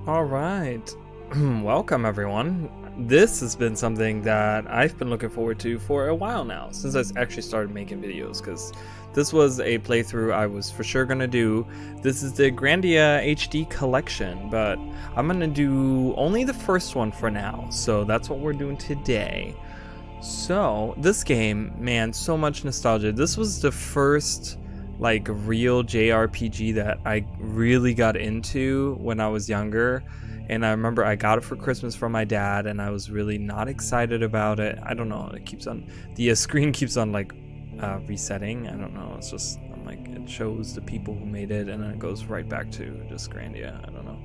All right. Welcome, everyone. This has been something that I've been looking forward to for a while now, since I actually started making videos, because this was a playthrough I was for sure going to do. This is the Grandia HD collection, but I'm going to do only the first one for now, so that's what we're doing today. So, this game, man, so much nostalgia. This was the first like real JRPG that I really got into when I was younger, and I remember I got it for Christmas from my dad and I was really not excited about it. I don't know, it keeps on, the screen keeps on like resetting. I don't know, it's just, I'm like, it shows the people who made it and then it goes right back to just Grandia. I don't know.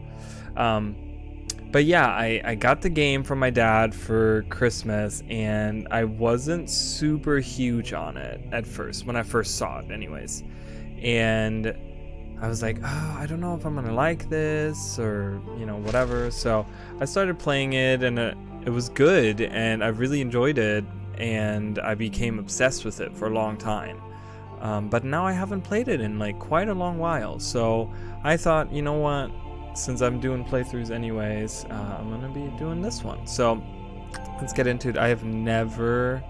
But yeah, I got the game from my dad for Christmas, and I wasn't super huge on it at first, when I first saw it anyways. And I was like, oh, I don't know if I'm gonna like this or, you know, whatever. So I started playing it, and it was good, and I really enjoyed it, and I became obsessed with it for a long time. But now I haven't played it in like quite a long while. So I thought, you know what? Since I'm doing playthroughs anyways, I'm gonna be doing this one. So let's get into it. I have never,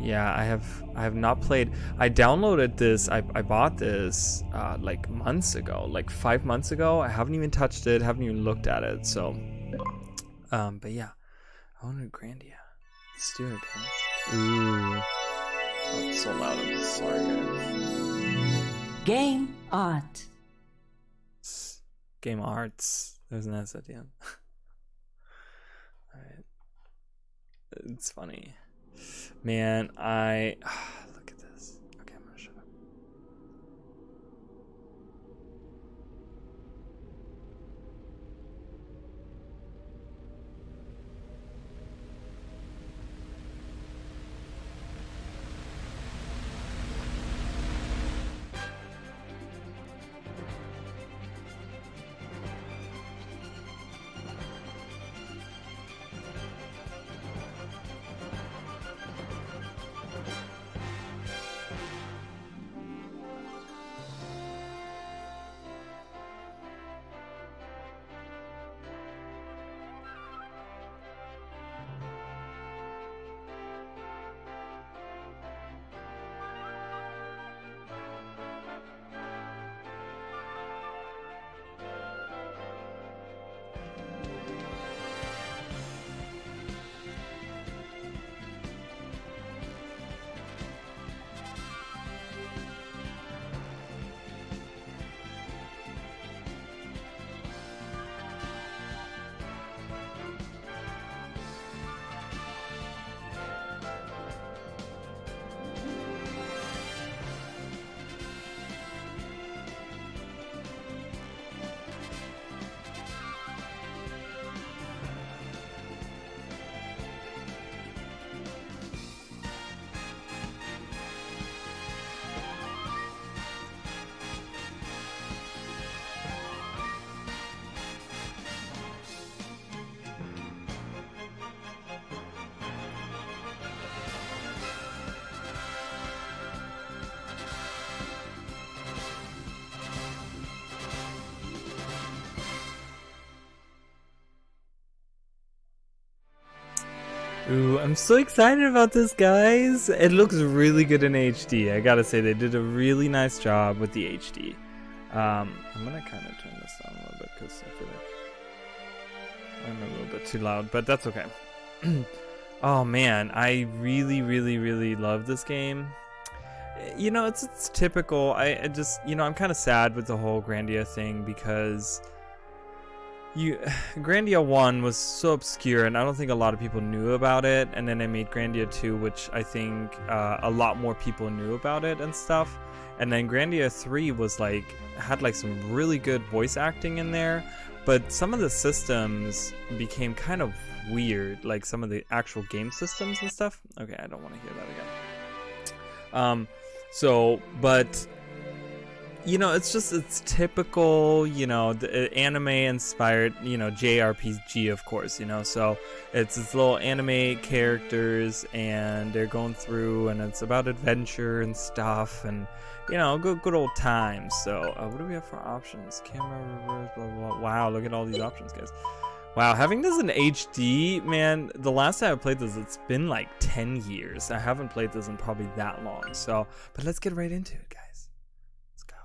I have not played. I downloaded this. I bought this like months ago, like 5 months ago. I haven't even touched it. Haven't even looked at it. So, but yeah, I want to Grandia. Let's do it, guys. Ooh, oh, it's so loud. I'm sorry, guys. Game art. Game arts. There's an S at the end. Alright. It's funny. Man, look at this. Okay, I'm gonna shut up. Ooh, I'm so excited about this, guys. It looks really good in HD. I gotta say, they did a really nice job with the HD. I'm gonna kind of turn this down a little bit because I feel like I'm a little bit too loud, but that's okay. Oh man, I really love this game. You know, it's typical. I just, you know, I'm kind of sad with the whole Grandia thing because Grandia 1 was so obscure, and I don't think a lot of people knew about it, and then they made Grandia 2, which I think a lot more people knew about it and stuff. And then Grandia 3 was like, had like some really good voice acting in there, but some of the systems became kind of weird, like some of the actual game systems and stuff. Okay, I don't want to hear that again. But It's typical, the anime inspired, JRPG, of course, so it's little anime characters and they're going through and it's about adventure and stuff and, good old times. So, what do we have for options? Camera, reverse, blah, blah, blah. Wow, look at all these options, guys. Wow, having this in HD, man, the last time I played this, it's been like 10 years. I haven't played this in probably that long. So, but let's get right into it, guys. Let's go.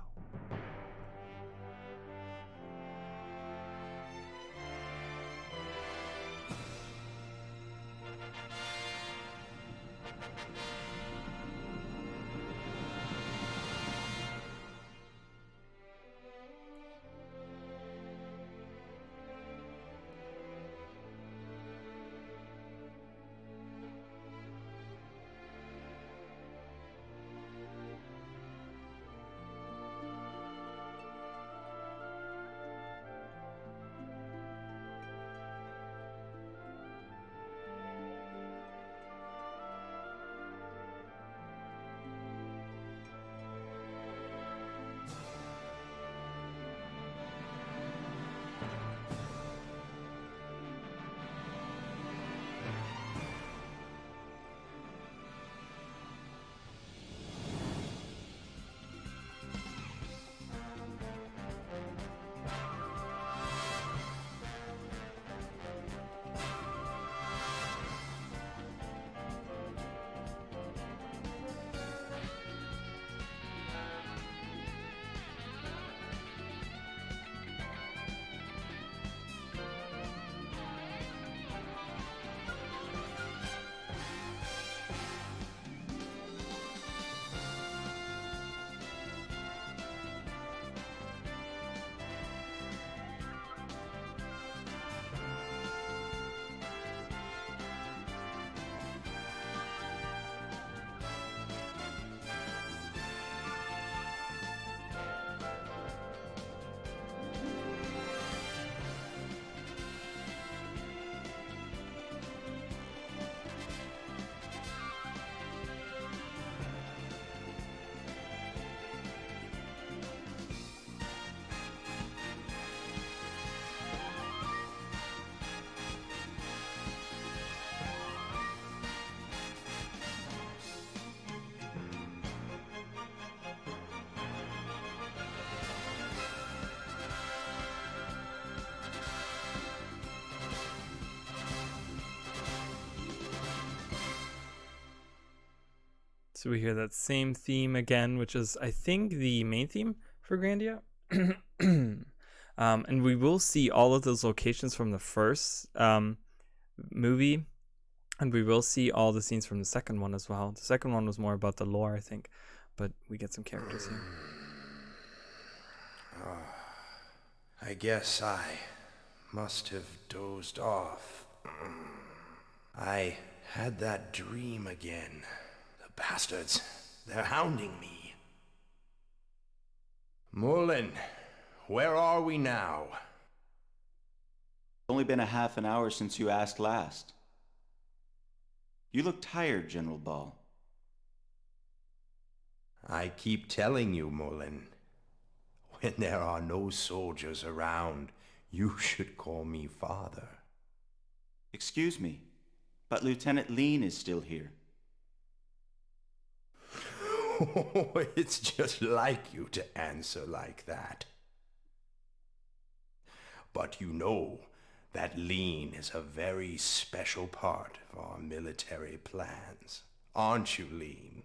So we hear that same theme again, which is, I think, the main theme for Grandia. And we will see all of those locations from the first movie, and we will see all the scenes from the second one as well. The second one was more about the lore, I think, but we get some characters here. I guess I must have dozed off. I had that dream again. The bastards, they're hounding me. Mullen, where are we now? It's only been a half an hour since you asked last. You look tired, General Ball. I keep telling you, Mullen. When there are no soldiers around, you should call me father. Excuse me, but Lieutenant Lean is still here. It's just like you to answer like that. But you know that Lean is a very special part of our military plans. Aren't you, Lean?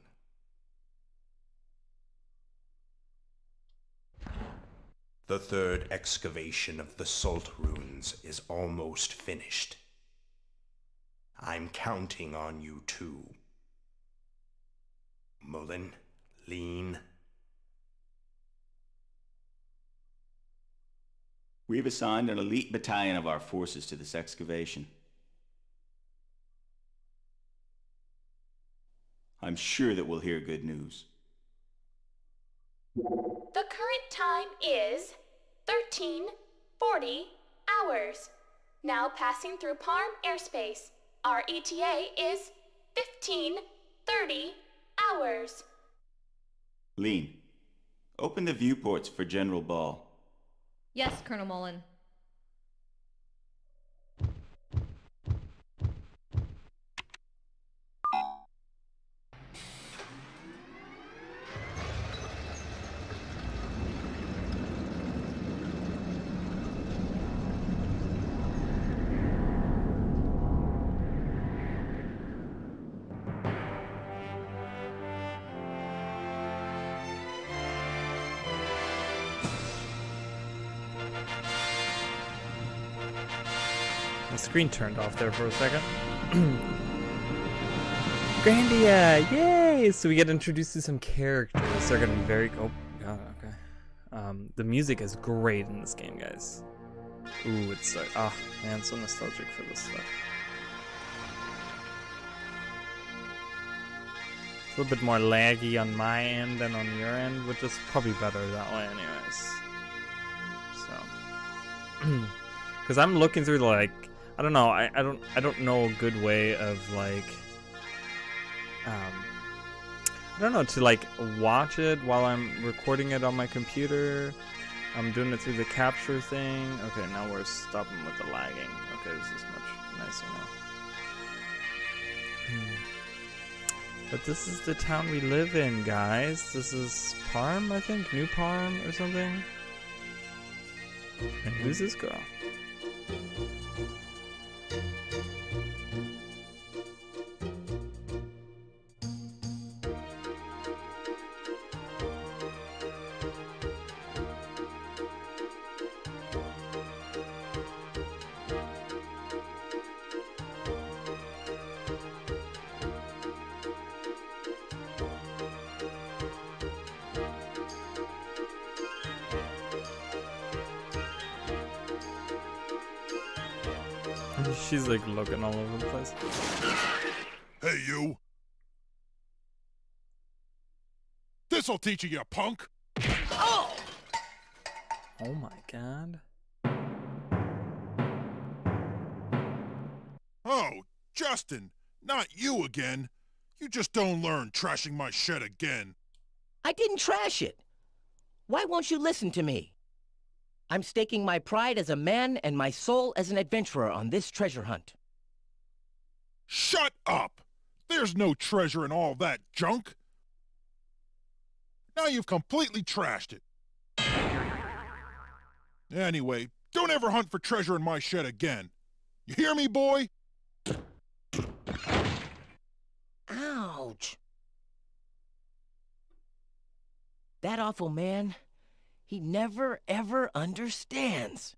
The third excavation of the Salt Ruins is almost finished. I'm counting on you too. Mullen, Lean. We've assigned an elite battalion of our forces to this excavation. I'm sure that we'll hear good news. The current time is 13:40 hours. Now passing through Parm airspace. Our ETA is 15:30 hours. Lean, Open the viewports for General Ball. Yes, Colonel Mullen. The screen turned off there for a second. Grandia! Yay! So we get introduced to some characters. They're gonna be very... Oh, God, okay. The music is great in this game, guys. Ooh, it's... man, so nostalgic for this stuff. It's a little bit more laggy on my end than on your end, which is probably better that way anyways. So... Because I'm looking through, like... I don't know. I don't know a good way of like I don't know, to like watch it while I'm recording it on my computer. I'm doing it through the capture thing. Okay, now we're stopping with the lagging. Okay, this is much nicer now. But this is the town we live in, guys. This is Parm, I think, New Parm or something. And who's this girl? She's like looking all over the place. Hey, you! This'll teach you, you punk! Oh my god. Oh, Justin! Not you again! You just don't learn trashing my shed again. I didn't trash it. Why won't you listen to me? I'm staking my pride as a man and my soul as an adventurer on this treasure hunt. Shut up! There's no treasure in all that junk! Now you've completely trashed it. Anyway, don't ever hunt for treasure in my shed again. You hear me, boy? Ouch. That awful man, he never ever understands.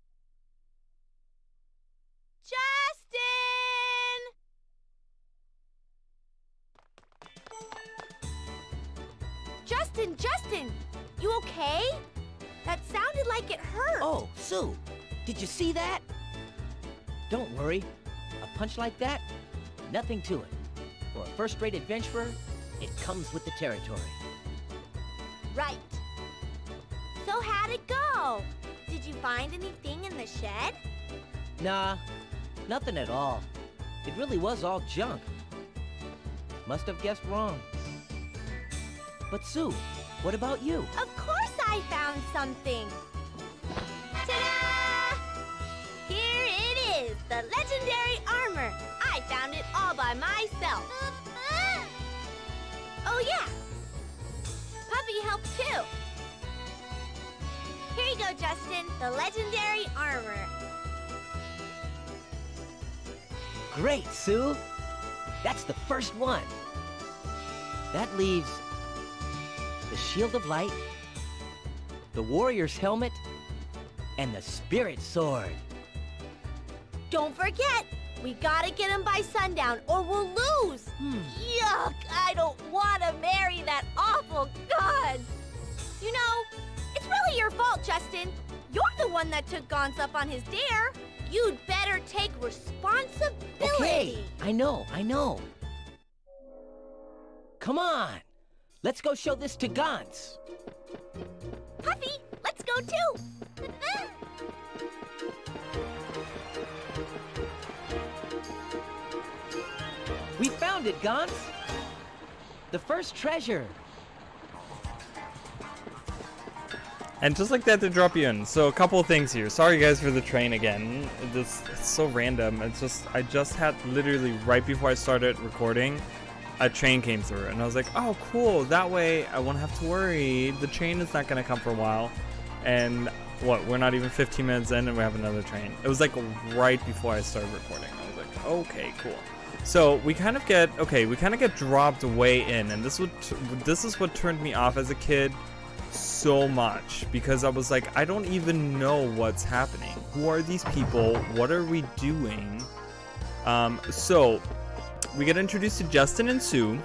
Justin, you okay? That sounded like it hurt. Oh, Sue, did you see that? Don't worry. A punch like that, nothing to it. For a first-rate adventurer, it comes with the territory. Right. So how'd it go? Did you find anything in the shed? Nah, nothing at all. It really was all junk. Must have guessed wrong. But Sue, what about you? Of course I found something. Ta-da! Here it is, the legendary armor. I found it all by myself. Oh yeah, Puppy helped too. Here you go, Justin, the legendary armor. Great, Sue. That's the first one. That leaves the Shield of Light, the Warrior's Helmet, and the Spirit Sword. Don't forget, we gotta get him by sundown or we'll lose. Yuck, I don't want to marry that awful god. You know, it's really your fault, Justin. You're the one that took Gons up on his dare. You'd better take responsibility. Okay, I know. Come on, let's go show this to Gons. Puffy, let's go too. We found it, Gons. The first treasure. And just like that, to drop you in. So a couple of things here. Sorry guys for the train again. It's so random. I just had literally right before I started recording, a train came through, and I was like, oh cool, that way I won't have to worry. The train is not gonna come for a while. And what, we're not even 15 minutes in and we have another train. It was like right before I started recording. I was like, okay, cool. So we kind of get dropped way in, and this is what turned me off as a kid so much, because I was like, I don't even know what's happening. Who are these people? What are we doing? So we get introduced to Justin and Sue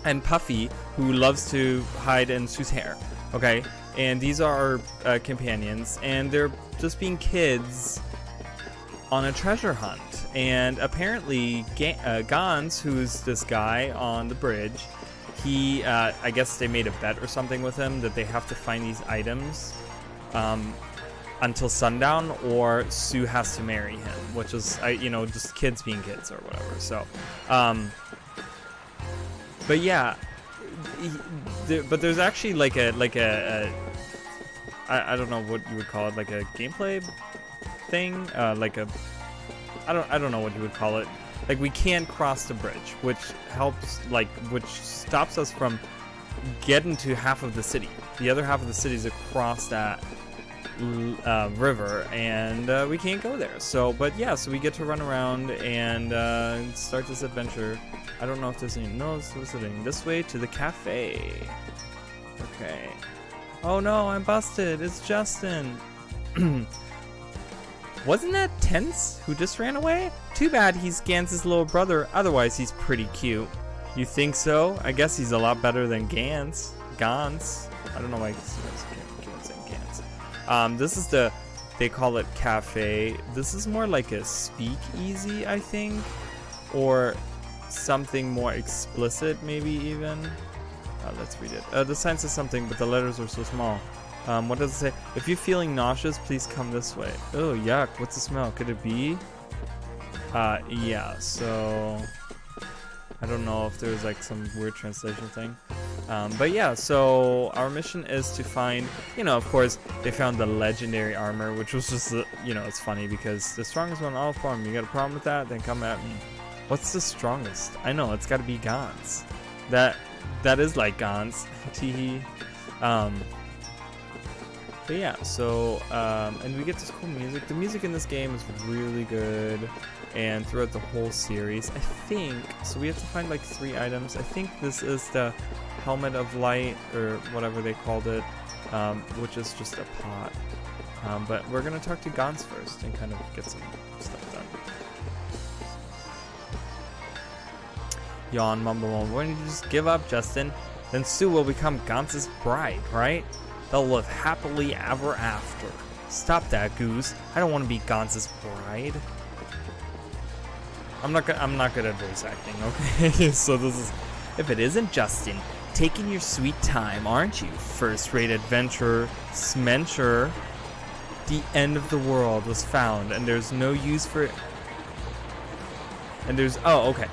and Puffy, who loves to hide in Sue's hair. Okay, and these are our companions, and they're just being kids on a treasure hunt. And apparently Gans, who's this guy on the bridge, he I guess they made a bet or something with him that they have to find these items until sundown, or Sue has to marry him, which is just kids being kids or whatever. So but yeah, but there's actually like a I don't know what you would call it, like a gameplay thing, like a I don't know what you would call it. Like, we can't cross the bridge, which stops us from getting to half of the city. The other half of the city is across that river, and we can't go there. So, but yeah, so we get to run around and start this adventure. I don't know if there's any. No, it's visiting this way to the cafe. Okay. Oh no, I'm busted. It's Justin. Wasn't that Tense who just ran away? Too bad he's Gans's little brother, otherwise he's pretty cute. You think so? I guess he's a lot better than Gans. Gans. I don't know why I keep saying Gans. This is they call it cafe. This is more like a speakeasy, I think. Or something more explicit, maybe even. Let's read it. The sign says something, but the letters are so small. What does it say? If you're feeling nauseous, please come this way. Oh, yuck. What's the smell? Could it be? Yeah, so I don't know if there's like some weird translation thing. But yeah, so our mission is to find, of course, they found the legendary armor, which was just, it's funny because the strongest one in all form. You got a problem with that? Then come at me. What's the strongest? I know, it's got to be Gans. That is like Gans. Teehee. But yeah, so, and we get this cool music. The music in this game is really good, and throughout the whole series, I think, so we have to find like 3 items. I think this is the Helmet of Light, or whatever they called it, which is just a pot. But we're gonna talk to Gans first and kind of get some stuff done. Yawn, mumble, mumble. Why don't you just give up, Justin? Then Sue will become Gans's bride, right? They'll live happily ever after. Stop that, Goose. I don't want to be Gans's bride. I'm not good at voice acting, okay? So this is... If it isn't Justin, taking your sweet time, aren't you? First-rate adventurer, Smencher. The end of the world was found, and there's no use for it. And there's... Oh, okay.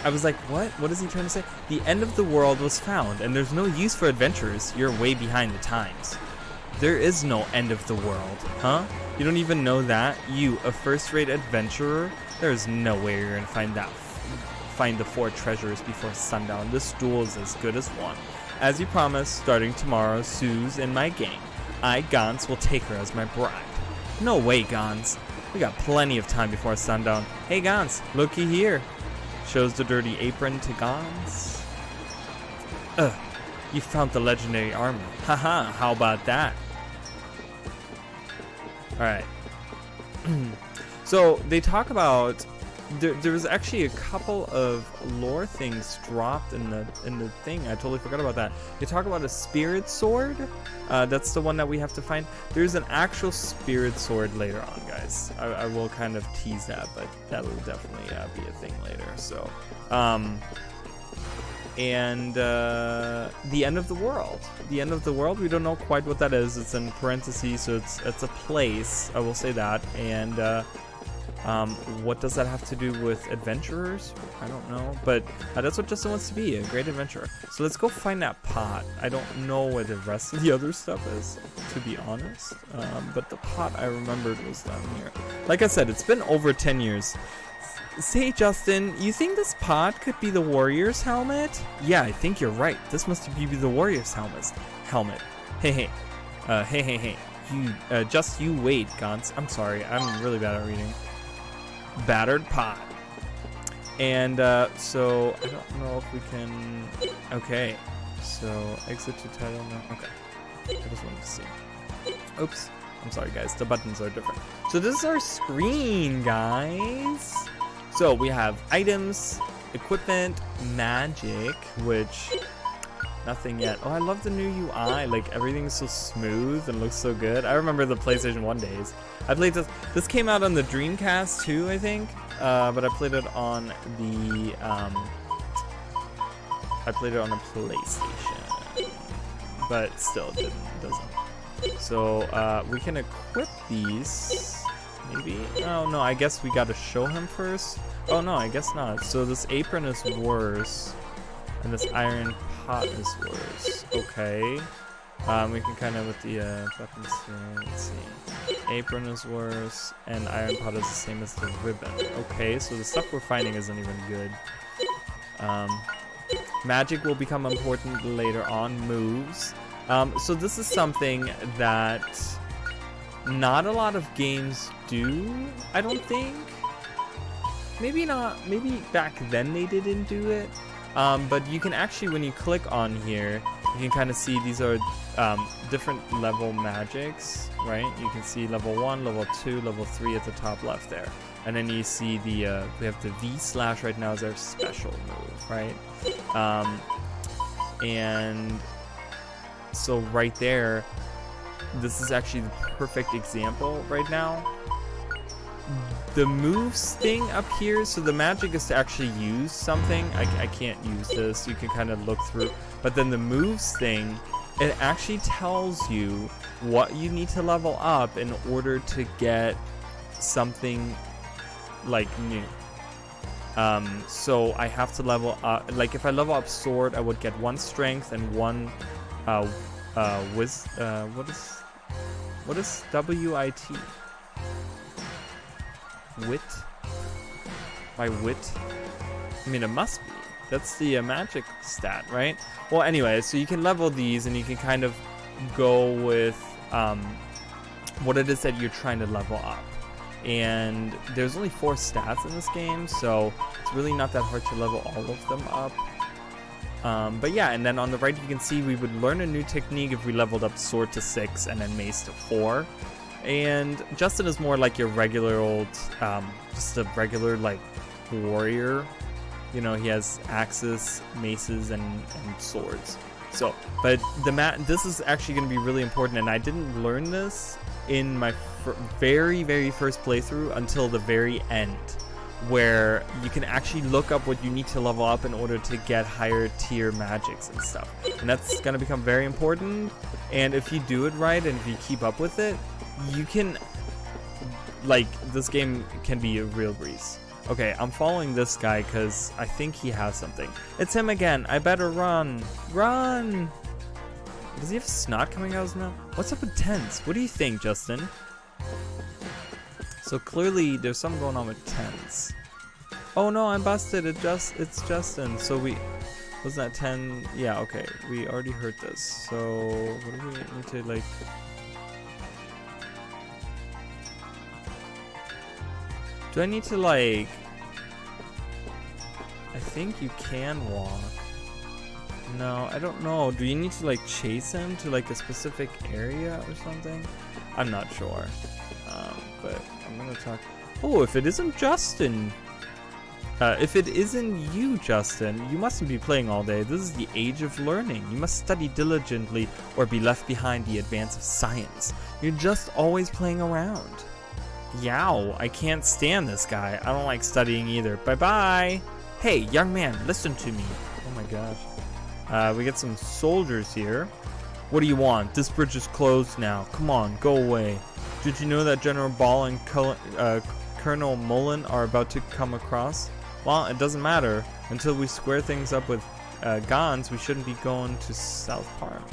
I was like, what? What is he trying to say? The end of the world was found, and there's no use for adventurers. You're way behind the times. There is no end of the world, huh? You don't even know that? You, a first-rate adventurer? There's no way you're gonna find the 4 treasures before sundown. This duel is as good as won. As you promised, starting tomorrow, Sue's in my gang. I, Gans, will take her as my bride. No way, Gans. We got plenty of time before sundown. Hey, Gans, looky here. Shows the dirty apron to Gans. You found the legendary armor. Haha, how about that? Alright. So, they talk about... There was actually a couple of lore things dropped in the thing. I totally forgot about that. They talk about a spirit sword. That's the one that we have to find. There's an actual spirit sword later on, guys. I will kind of tease that, but that will definitely be a thing later. So, and the end of the world. The end of the world. We don't know quite what that is. It's in parentheses, so it's a place. I will say that. And What does that have to do with adventurers? I don't know, but that's what Justin wants to be, a great adventurer. So let's go find that pot. I don't know where the rest of the other stuff is, to be honest. But the pot I remembered was down here. Like I said, it's been over 10 years. Say, Justin, you think this pot could be the warrior's helmet? Yeah, I think you're right. This must be the warrior's helmet. Hey. Hey. You wait, Gantz. I'm sorry, I'm really bad at reading. Battered pot. And so I don't know if we can. Okay, so exit to title now. Okay, I just wanted to see. Oops, I'm sorry guys, the buttons are different. So this is our screen, guys. So we have items, equipment, magic, which nothing yet. Oh, I love the new UI. Like, everything's so smooth and looks so good. I remember the PlayStation 1 days. I played this. This came out on the Dreamcast too, I think. But I played it on the I played it on a PlayStation. But still, it doesn't. So we can equip these. Maybe? Oh no, I guess we gotta show him first. Oh no, I guess not. So this apron is worse. And this iron pot is worse. Okay. We can kind of with the weapons here. Let's see. Apron is worse, and iron pot is the same as the ribbon. Okay, so the stuff we're finding isn't even good. Magic will become important later on. Moves. So this is something that not a lot of games do, I don't think. Maybe not. Maybe back then they didn't do it. But you can actually, when you click on here, you can kind of see these are different level magics, right? You can see level 1, level 2, level 3 at the top left there. And then you see the, we have the V/ right now as our special move, right? And so right there, this is actually the perfect example right now. The moves thing up here, so the magic is to actually use something. I can't use this, you can kind of look through. But then the moves thing, it actually tells you what you need to level up in order to get something like new. So I have to level up, like if I level up sword, I would get 1 strength and 1 what is WIT? Wit? By wit? I mean, it must be. That's the magic stat, right? Well, anyway, so you can level these and you can kind of go with what it is that you're trying to level up. And there's only 4 stats in this game, so it's really not that hard to level all of them up. But yeah, and then on the right you can see we would learn a new technique if we leveled up sword to 6 and then mace to 4. And Justin is more like your regular old, just a regular like warrior. You know, he has axes, maces, and swords. So, but this is actually going to be really important, and I didn't learn this in my very, very first playthrough until the very end, where you can actually look up what you need to level up in order to get higher tier magics and stuff. And that's going to become very important, and if you do it right and if you keep up with it, you can, like, this game can be a real breeze. Okay, I'm following this guy because I think he has something. It's him again. I better run. Run! Does he have snot coming out of his mouth? What's up with tents? What do you think, Justin? So clearly there's something going on with tents. Oh no, I'm busted. It's Justin. So was that 10? Yeah, okay. We already heard this. So what do we need to, like... Do I need to, like... I think you can walk. No, I don't know. Do you need to, like, chase him to, like, a specific area or something? I'm not sure. But I'm gonna talk... Oh, if it isn't Justin! If it isn't you, Justin, you mustn't be playing all day. This is the age of learning. You must study diligently or be left behind the advance of science. You're just always playing around. Yow, I can't stand this guy. I don't like studying either. Bye-bye! Hey, young man, listen to me. Oh my gosh. We get some soldiers here. What do you want? This bridge is closed now. Come on, go away. Did you know that General Ball and Colonel Mullen are about to come across? Well, it doesn't matter. Until we square things up with Gons, we shouldn't be going to South Park.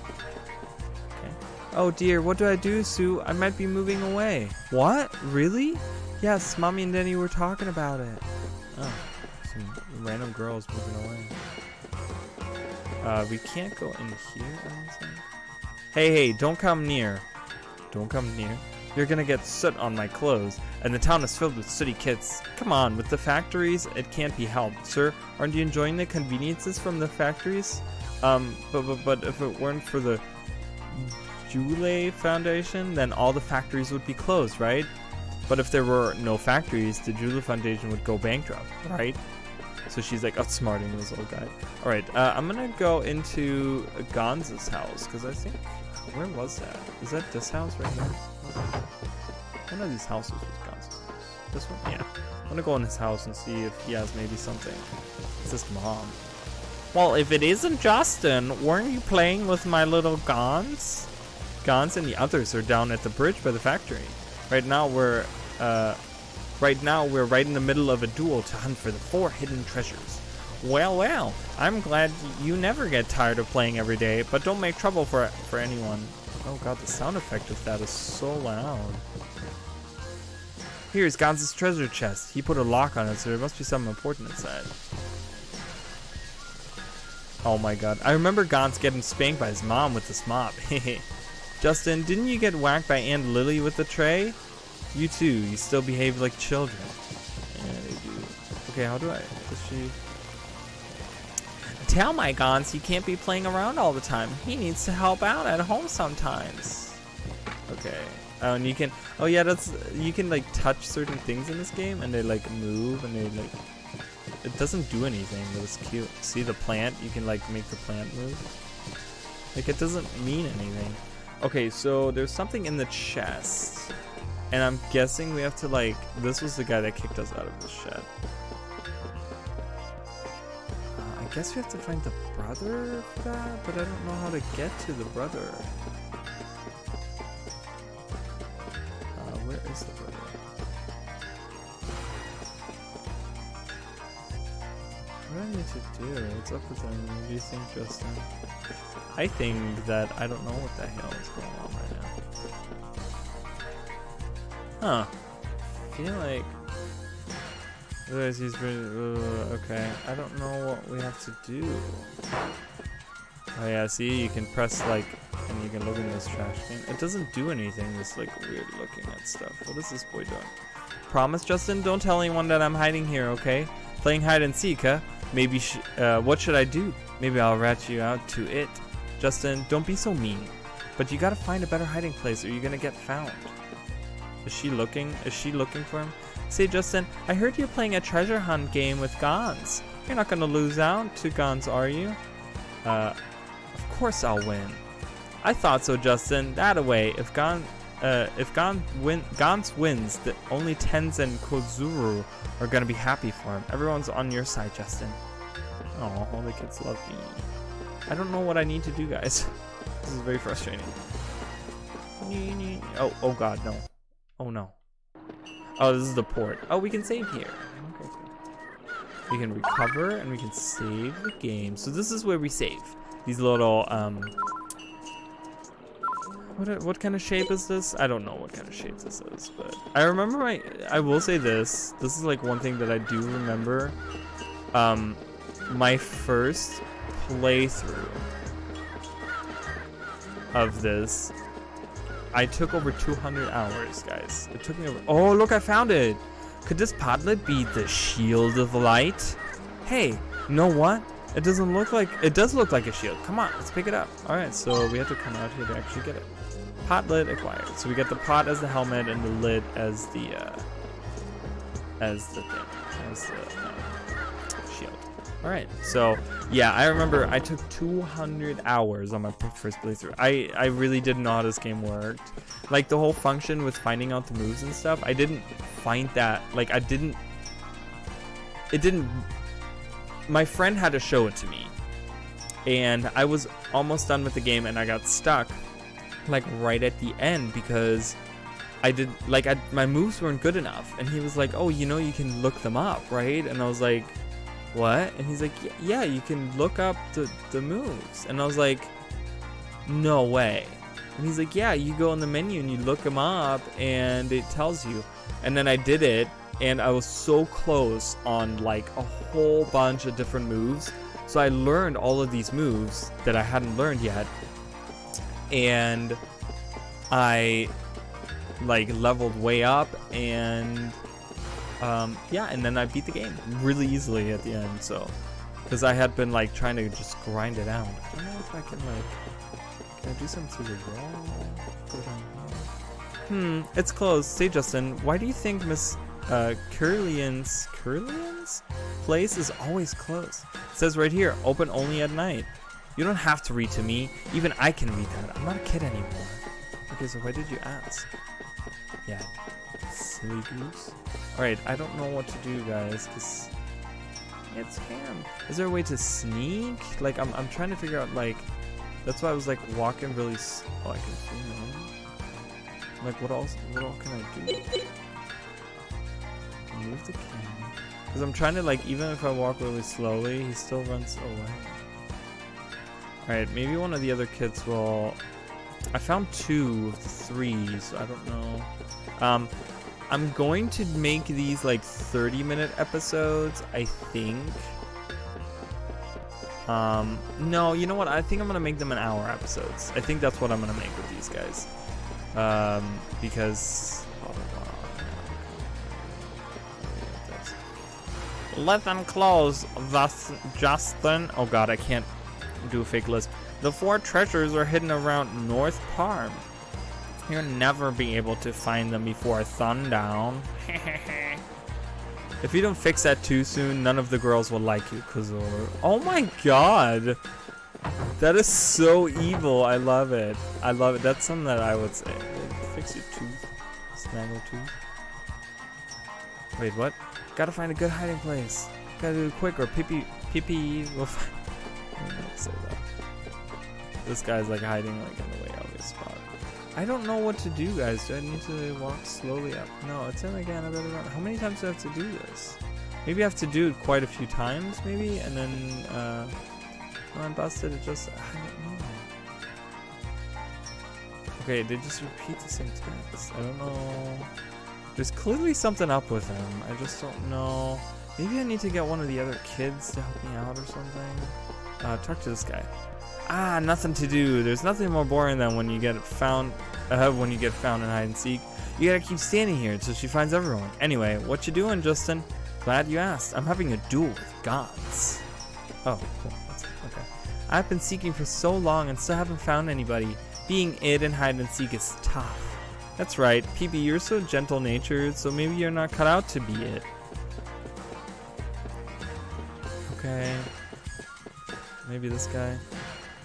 Okay. Oh dear, what do I do, Sue? I might be moving away. What? Really? Yes, Mommy and Daddy were talking about it. Oh, some random girls moving away. We can't go in here, I don't think. Hey, don't come near. Don't come near. You're gonna get soot on my clothes, and the town is filled with sooty kids. Come on, with the factories, it can't be helped. Sir, aren't you enjoying the conveniences from the factories? But if it weren't for the Jule Foundation, then all the factories would be closed, right? But if there were no factories, the Jule Foundation would go bankrupt, right? So she's like outsmarting this old guy. All right, I'm gonna go into Gonz's house, because I think, where was that? Is that this house right here? One of these houses was Gonz's. This one? Yeah. I'm gonna go in his house and see if he has maybe something. It's his mom. Well, if it isn't Justin, weren't you playing with my little Gons? Gons and the others are down at the bridge by the factory. Right now we're right in the middle of a duel to hunt for the 4 hidden treasures. Well, I'm glad you never get tired of playing every day, but don't make trouble for anyone. Oh god, the sound effect of that is so loud. Here's Gonz's treasure chest. He put a lock on it, so there must be something important inside. Oh my god, I remember Gonz getting spanked by his mom with this mop. Justin, didn't you get whacked by Aunt Lily with the tray? You too, you still behave like children. Yeah, they do. Okay, how do I, does she... Tell my Gons he can't be playing around all the time. He needs to help out at home sometimes. Okay. Oh, and you can, oh yeah, that's, you can like touch certain things in this game and they like move and they like, it doesn't do anything, but it's cute. See the plant? You can like make the plant move. Like it doesn't mean anything. Okay, so there's something in the chest. And I'm guessing we have to like, this was the guy that kicked us out of the shed. I guess we have to find the brother for that, but I don't know how to get to the brother. Where is the brother? What do I need to do? What's up with him? What do you think, Justin? I think that I don't know what the hell is going on right now. Huh. I feel like... Otherwise he's been... okay. I don't know what we have to do. Oh yeah, see? You can press like... and you can look in this trash can. It doesn't do anything, this like weird looking at stuff. What is this boy doing? Promise, Justin? Don't tell anyone that I'm hiding here, okay? Playing hide and seek, huh? Maybe, what should I do? Maybe I'll rat you out to it. Justin, don't be so mean. But you gotta find a better hiding place or you're gonna get found. Is she looking? Is she looking for him? Say, Justin, I heard you're playing a treasure hunt game with Gons. You're not gonna lose out to Gons, are you? Of course I'll win. I thought so, Justin. That away. If Gons wins, the only Tens and Kozuru are gonna be happy for him. Everyone's on your side, Justin. Oh, all the kids love me. I don't know what I need to do, guys. This is very frustrating. Oh god, no. Oh no. Oh, this is the port. Oh, we can save here. Okay, cool. We can recover and we can save the game. So this is where we save. These little, what kind of shape is this? I don't know what kind of shape this is, but I remember I will say this. This is like one thing that I do remember. My first playthrough of this, I took over 200 hours, guys. It took me over. Oh, look, I found it. Could this podlet be the shield of light? Hey, you know what? It doesn't look like, it does look like a shield. Come on, let's pick it up. All right, so we have to come out here to actually get it. Pot lid acquired. So we get the pot as the helmet and the lid as the shield. All right, so yeah, I remember I took 200 hours on my first playthrough. I really didn't know how this game worked. Like the whole function with finding out the moves and stuff, I didn't find that, like it didn't, my friend had to show it to me. And I was almost done with the game and I got stuck like right at the end because I did like my moves weren't good enough, and he was like, oh, you know, you can look them up, right? And I was like, what? And he's like, yeah, you can look up the moves. And I was like, no way. And he's like, yeah, you go in the menu and you look them up and it tells you. And then I did it, and I was so close on like a whole bunch of different moves. So I learned all of these moves that I hadn't learned yet, and I like leveled way up, and yeah, and then I beat the game really easily at the end. So because I had been like trying to just grind it out. I don't know if I can like, can I do something through the wall? It's closed. Say, Justin, why do you think Miss Curlian's place is always closed? It says right here, open only at night. You don't have to read to me. Even I can read that. I'm not a kid anymore. Okay, so why did you ask? Yeah, silly goose. Alright, I don't know what to do, guys, because it's him. Is there a way to sneak? Like, I'm trying to figure out, like, that's why I was, like, walking really oh, I can zoom in. Like, what all can I do? Move the camera. Because I'm trying to, like, even if I walk really slowly, he still runs away. Alright, maybe one of the other kids will... I found 2 of the 3, so I don't know. I'm going to make these like 30-minute episodes, I think. No, you know what? I think I'm gonna make them an hour episodes. I think that's what I'm gonna make with these guys. Because let them close, thus Justin. Oh god, I can't do a fake list. The 4 treasures are hidden around North Parm. You'll never be able to find them before sundown. If you don't fix that too soon, none of the girls will like you, Kazor. Oh my god! That is so evil. I love it. I love it. That's something that I would say. Fix your tooth. Snaggle tooth. Wait, what? Gotta find a good hiding place. Gotta do it quick or Pee-Pee will find... I don't know how to say that. This guy's like hiding like in the way obvious spot. I don't know what to do, guys. Do I need to walk slowly up? No, it's in again. I better run. How many times do I have to do this? Maybe I have to do it quite a few times, maybe, and then when I'm busted, it just, I don't know. Okay, they just repeat the same text. I don't know. There's clearly something up with them. I just don't know. Maybe I need to get one of the other kids to help me out or something. Talk to this guy. Ah, nothing to do. There's nothing more boring than when you get found in hide and seek. You gotta keep standing here until she finds everyone. Anyway, what you doing, Justin? Glad you asked. I'm having a duel with gods. Oh, cool. Okay. I've been seeking for so long and still haven't found anybody. Being it in hide and seek is tough. That's right, PB, you're so gentle-natured, so maybe you're not cut out to be it. Okay. Maybe this guy.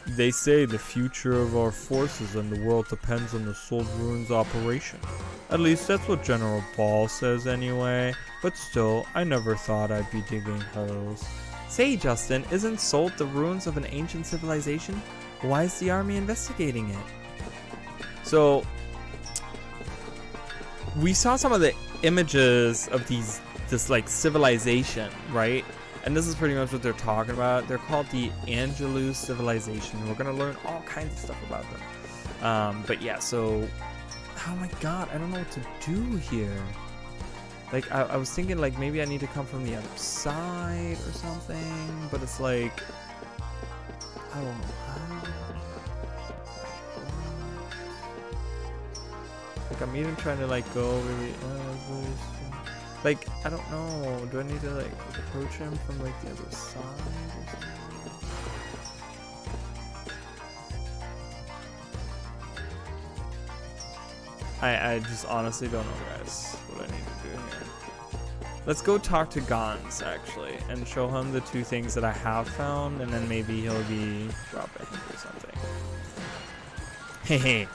They say the future of our forces and the world depends on the Soul Ruins operation. At least that's what General Ball says anyway. But still, I never thought I'd be digging holes. Say, Justin, isn't Salt the ruins of an ancient civilization? Why is the army investigating it? So, we saw some of the images of this like civilization, right? And this is pretty much what they're talking about. They're called the Angelus civilization. We're gonna learn all kinds of stuff about them. But yeah, so, oh my god, I don't know what to do here. Like, I was thinking like maybe I need to come from the other side or something, but it's like, I don't know how. Like, I'm even trying to like go really, like, I don't know, do I need to like approach him from like the other side or something? I just honestly don't know, guys, what I need to do here. Let's go talk to Gans, actually, and show him the 2 things that I have found, and then maybe he'll be drop a hint or something. Hey.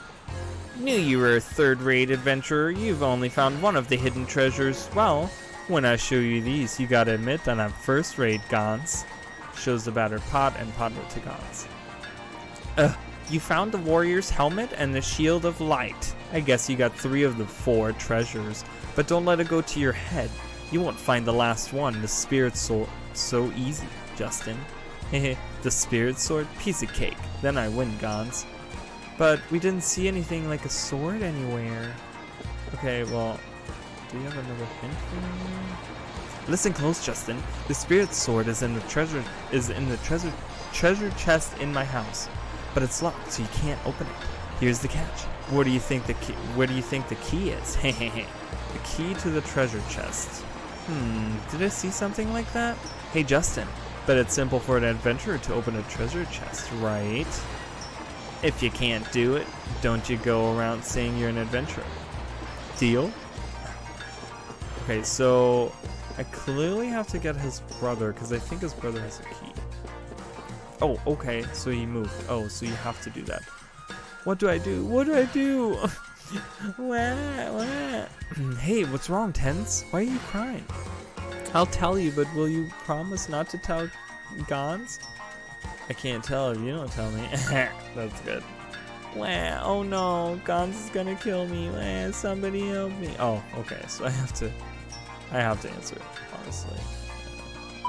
Knew you were a third-rate adventurer. You've only found one of the hidden treasures. Well, when I show you these, you gotta admit that I'm first-rate, Gans. Shows the battered pot and pot to Gans. You found the warrior's helmet and the shield of light. I guess you got 3 of the 4 treasures, but don't let it go to your head. You won't find the last one, the spirit sword, so easy, Justin. Hehe, the spirit sword? Piece of cake. Then I win, Gons. But we didn't see anything like a sword anywhere. Okay, well, do you have another hint for me? Listen close, Justin. The spirit sword is in the treasure chest in my house, but it's locked, so you can't open it. Here's the catch. Where do you think the key is? Hehehe. The key to the treasure chest. Did I see something like that? Hey, Justin. Bet it's simple for an adventurer to open a treasure chest, right? If you can't do it, don't you go around saying you're an adventurer. Deal? Okay, so I clearly have to get his brother, because I think his brother has a key. Oh, okay, so he moved. Oh, so you have to do that. What do I do? What do I do? Hey, what's wrong, Tens? Why are you crying? I'll tell you, but will you promise not to tell Gons? I can't tell if you don't tell me. That's good. Wah, oh no, Gons is gonna kill me. Wah, somebody help me. Oh, okay, so I have to answer it, honestly.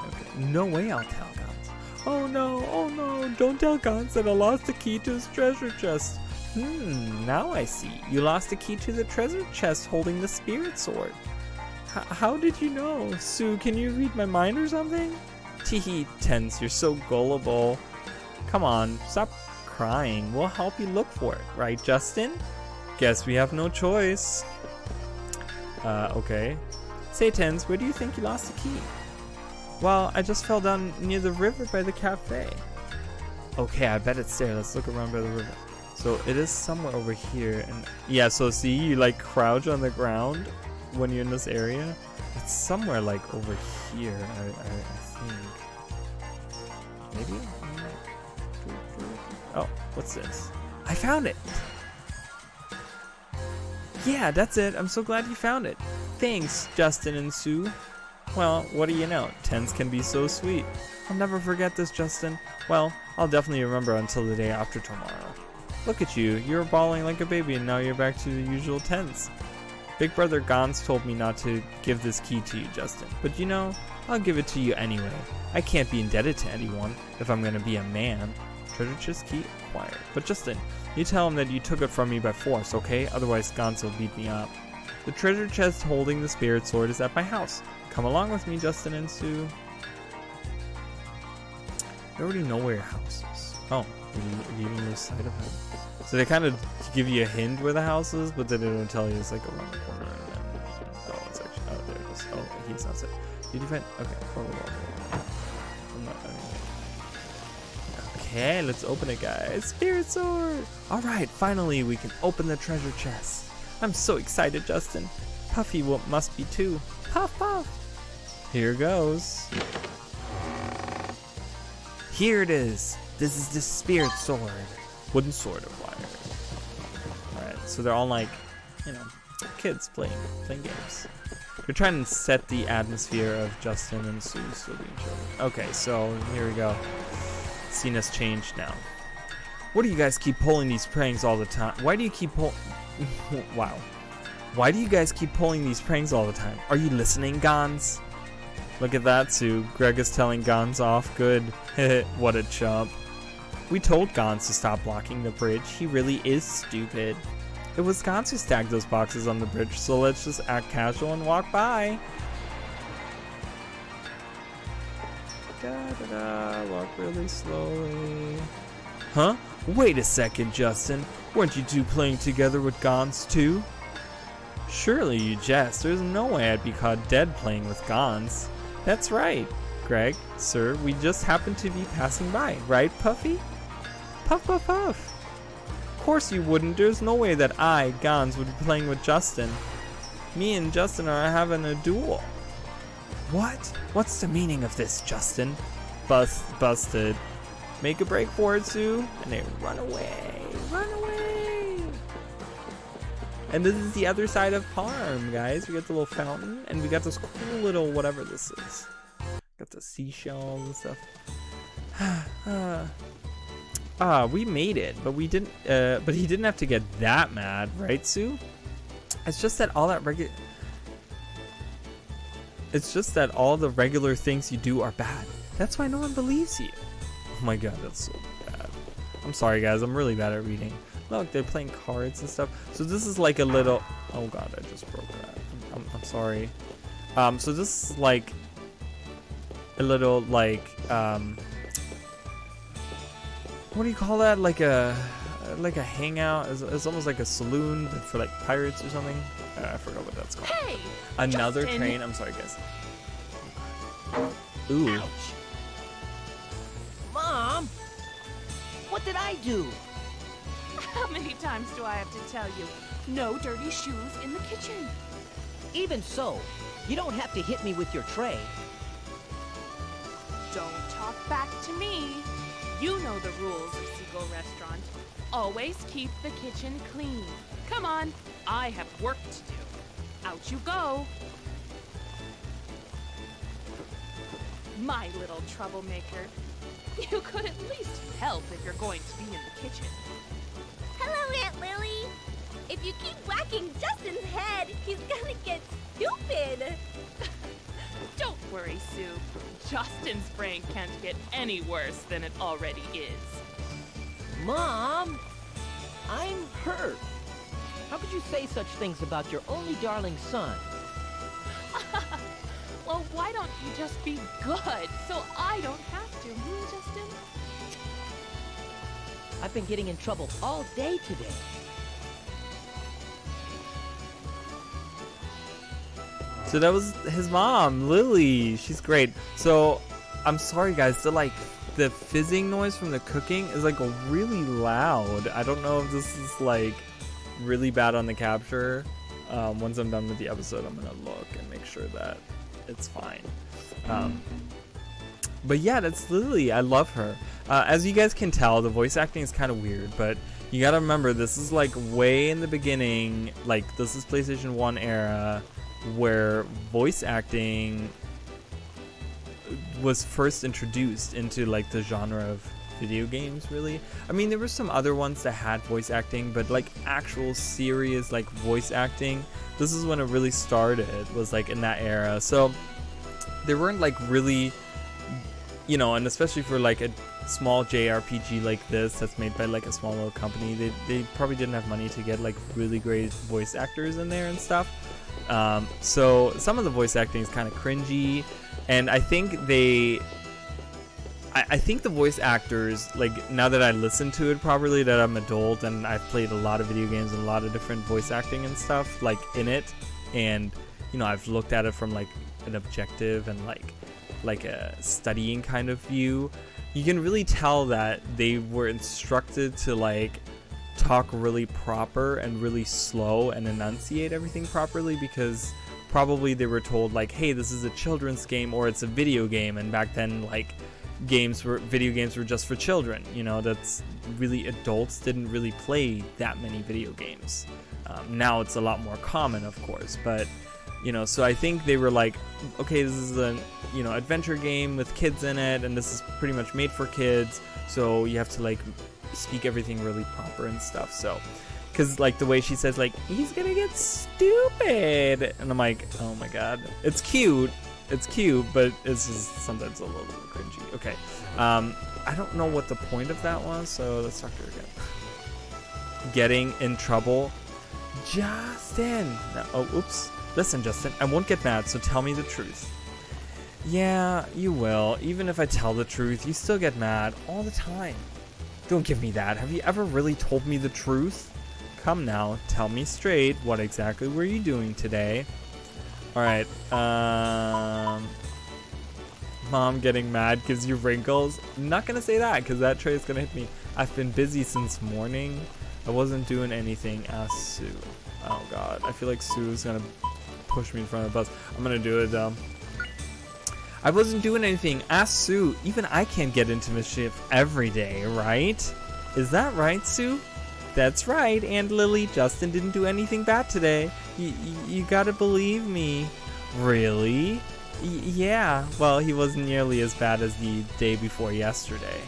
Okay. No way I'll tell Gons. Oh no, don't tell Gons that I lost the key to his treasure chest. Now I see. You lost the key to the treasure chest holding the spirit sword. How did you know? Sue, can you read my mind or something? Teehee, Tens, you're so gullible. Come on, stop crying. We'll help you look for it, right, Justin? Guess we have no choice. Okay. Say, Tens, where do you think you lost the key? Well, I just fell down near the river by the cafe. Okay, I bet it's there. Let's look around by the river. So it is somewhere over here, and yeah, so see, you like crouch on the ground when you're in this area. It's somewhere like over here, I think. Maybe? Oh, what's this? I found it! Yeah, that's it. I'm so glad you found it. Thanks, Justin and Sue. Well, what do you know? Tens can be so sweet. I'll never forget this, Justin. Well, I'll definitely remember until the day after tomorrow. Look at you. You were bawling like a baby and now you're back to the usual tense. Big brother Gons told me not to give this key to you, Justin. But you know, I'll give it to you anyway. I can't be indebted to anyone if I'm gonna be a man. Treasure chest key acquired. But Justin, you tell him that you took it from me by force, okay? Otherwise Gons will beat me up. The treasure chest holding the spirit sword is at my house. Come along with me, Justin and Sue. I already know where your house is. Oh, you even lose sight of it. So they kind of give you a hint where the house is, but then they don't tell you it's like around the corner. And then, oh, it's actually, oh, there it is. Oh, he's outside. Did you find? Okay. I'm not. Okay, let's open it, guys. Spirit sword. All right, finally we can open the treasure chest. I'm so excited, Justin. Puffy must be too. Puff, puff. Here goes. Here it is. This is the spirit sword. Wooden sword of wire. Alright, so they're all like, you know, kids playing games. They're trying to set the atmosphere of Justin and Sue still being children. Okay, so here we go. Scene has changed now. What do you guys keep pulling these pranks all the time? Why do you keep wow. Why do you guys keep pulling these pranks all the time? Are you listening, Gons? Look at that, Sue. Greg is telling Gons off. Good. What a chump. We told Gons to stop blocking the bridge. He really is stupid. It was Gons who stacked those boxes on the bridge, so let's just act casual and walk by. Walk really slowly. Huh? Wait a second, Justin. Weren't you two playing together with Gons too? Surely you jest. There's no way I'd be caught dead playing with Gons. That's right, Greg. Sir, we just happened to be passing by, right, Puffy? Puff, puff, puff. Of course you wouldn't. There's no way that I, Gons, would be playing with Justin. Me and Justin are having a duel. What? What's the meaning of this, Justin? Busted. Make a break for it, Sue. And they run away. Run away. And this is the other side of Parm, guys. We got the little fountain. And we got this cool little whatever this is. Got the seashells and stuff. we made it, but we didn't. But he didn't have to get that mad, right, Sue? It's just that all the regular things you do are bad. That's why no one believes you. Oh my god, that's so bad. I'm sorry, guys. I'm really bad at reading. Look, they're playing cards and stuff. So this is like a little. Oh god, I just broke that. I'm sorry. So this is like a little like what do you call that? Like a hangout. It's almost like a saloon but for like pirates or something. I forgot what that's called. Hey, Another Justin. train. I'm sorry, guys. Ooh. Ouch. Mom, what did I do? How many times do I have to tell you? No dirty shoes in the kitchen. Even so, you don't have to hit me with your tray. Don't talk back to me. You know the rules of Seagull Restaurant. Always keep the kitchen clean. Come on, I have work to do. Out you go. My little troublemaker. You could at least help if you're going to be in the kitchen. Hello, Aunt Lily. If you keep whacking Justin's head, he's gonna get stupid. Don't worry, Sue. Justin's brain can't get any worse than it already is. Mom, I'm hurt. How could you say such things about your only darling son? Well, why don't you just be good so I don't have to, Justin? I've been getting in trouble all day today. So that was his mom, Lily. She's great. So I'm sorry, guys. The fizzing noise from the cooking is like really loud. I don't know if this is like really bad on the capture. Once I'm done with the episode, I'm gonna look and make sure that it's fine. But yeah, that's Lily. I love her. As you guys can tell, the voice acting is kind of weird, but you gotta remember this is like way in the beginning. Like this is PlayStation 1 era, where voice acting was first introduced into like the genre of video games, really. I mean, there were some other ones that had voice acting, but like actual serious like voice acting, this is when it really started, was like in that era. So there weren't like really, you know, and especially for like a small JRPG like this that's made by like a small little company, they probably didn't have money to get like really great voice actors in there and stuff. So some of the voice acting is kind of cringy, and I think I think the voice actors, like now that I listen to it properly, that I'm adult and I've played a lot of video games and a lot of different voice acting and stuff like in it, and you know, I've looked at it from like an objective and like a studying kind of view, you can really tell that they were instructed to like talk really proper and really slow and enunciate everything properly, because probably they were told like, hey, this is a children's game or it's a video game, and back then like video games were just for children, you know, that's really, adults didn't really play that many video games. Now it's a lot more common, of course, but you know, so I think they were like, okay, this is a, you know, adventure game with kids in it, and this is pretty much made for kids, so you have to like speak everything really proper and stuff. So because like the way she says like, he's gonna get stupid, and I'm like, oh my god, it's cute, but it's just sometimes a little cringy. Okay, I don't know what the point of that was, so let's talk to her again. Getting in trouble, Justin. No, oh, oops. Listen, Justin, I won't get mad, so tell me the truth. Yeah, you will. Even if I tell the truth, you still get mad all the time. Don't give me that. Have you ever really told me the truth? Come now, tell me straight. What exactly were you doing today? Alright, Mom getting mad gives you wrinkles. I'm not gonna say that, because that tray is gonna hit me. I've been busy since morning. I wasn't doing anything. Ask Sue. Oh god, I feel like Sue's gonna push me in front of the bus. I'm gonna do it though. I wasn't doing anything. Ask Sue. Even I can't get into mischief every day, right? Is that right, Sue? That's right, Aunt Lily. Justin didn't do anything bad today. You gotta believe me. Really? Yeah. Well, he wasn't nearly as bad as the day before yesterday.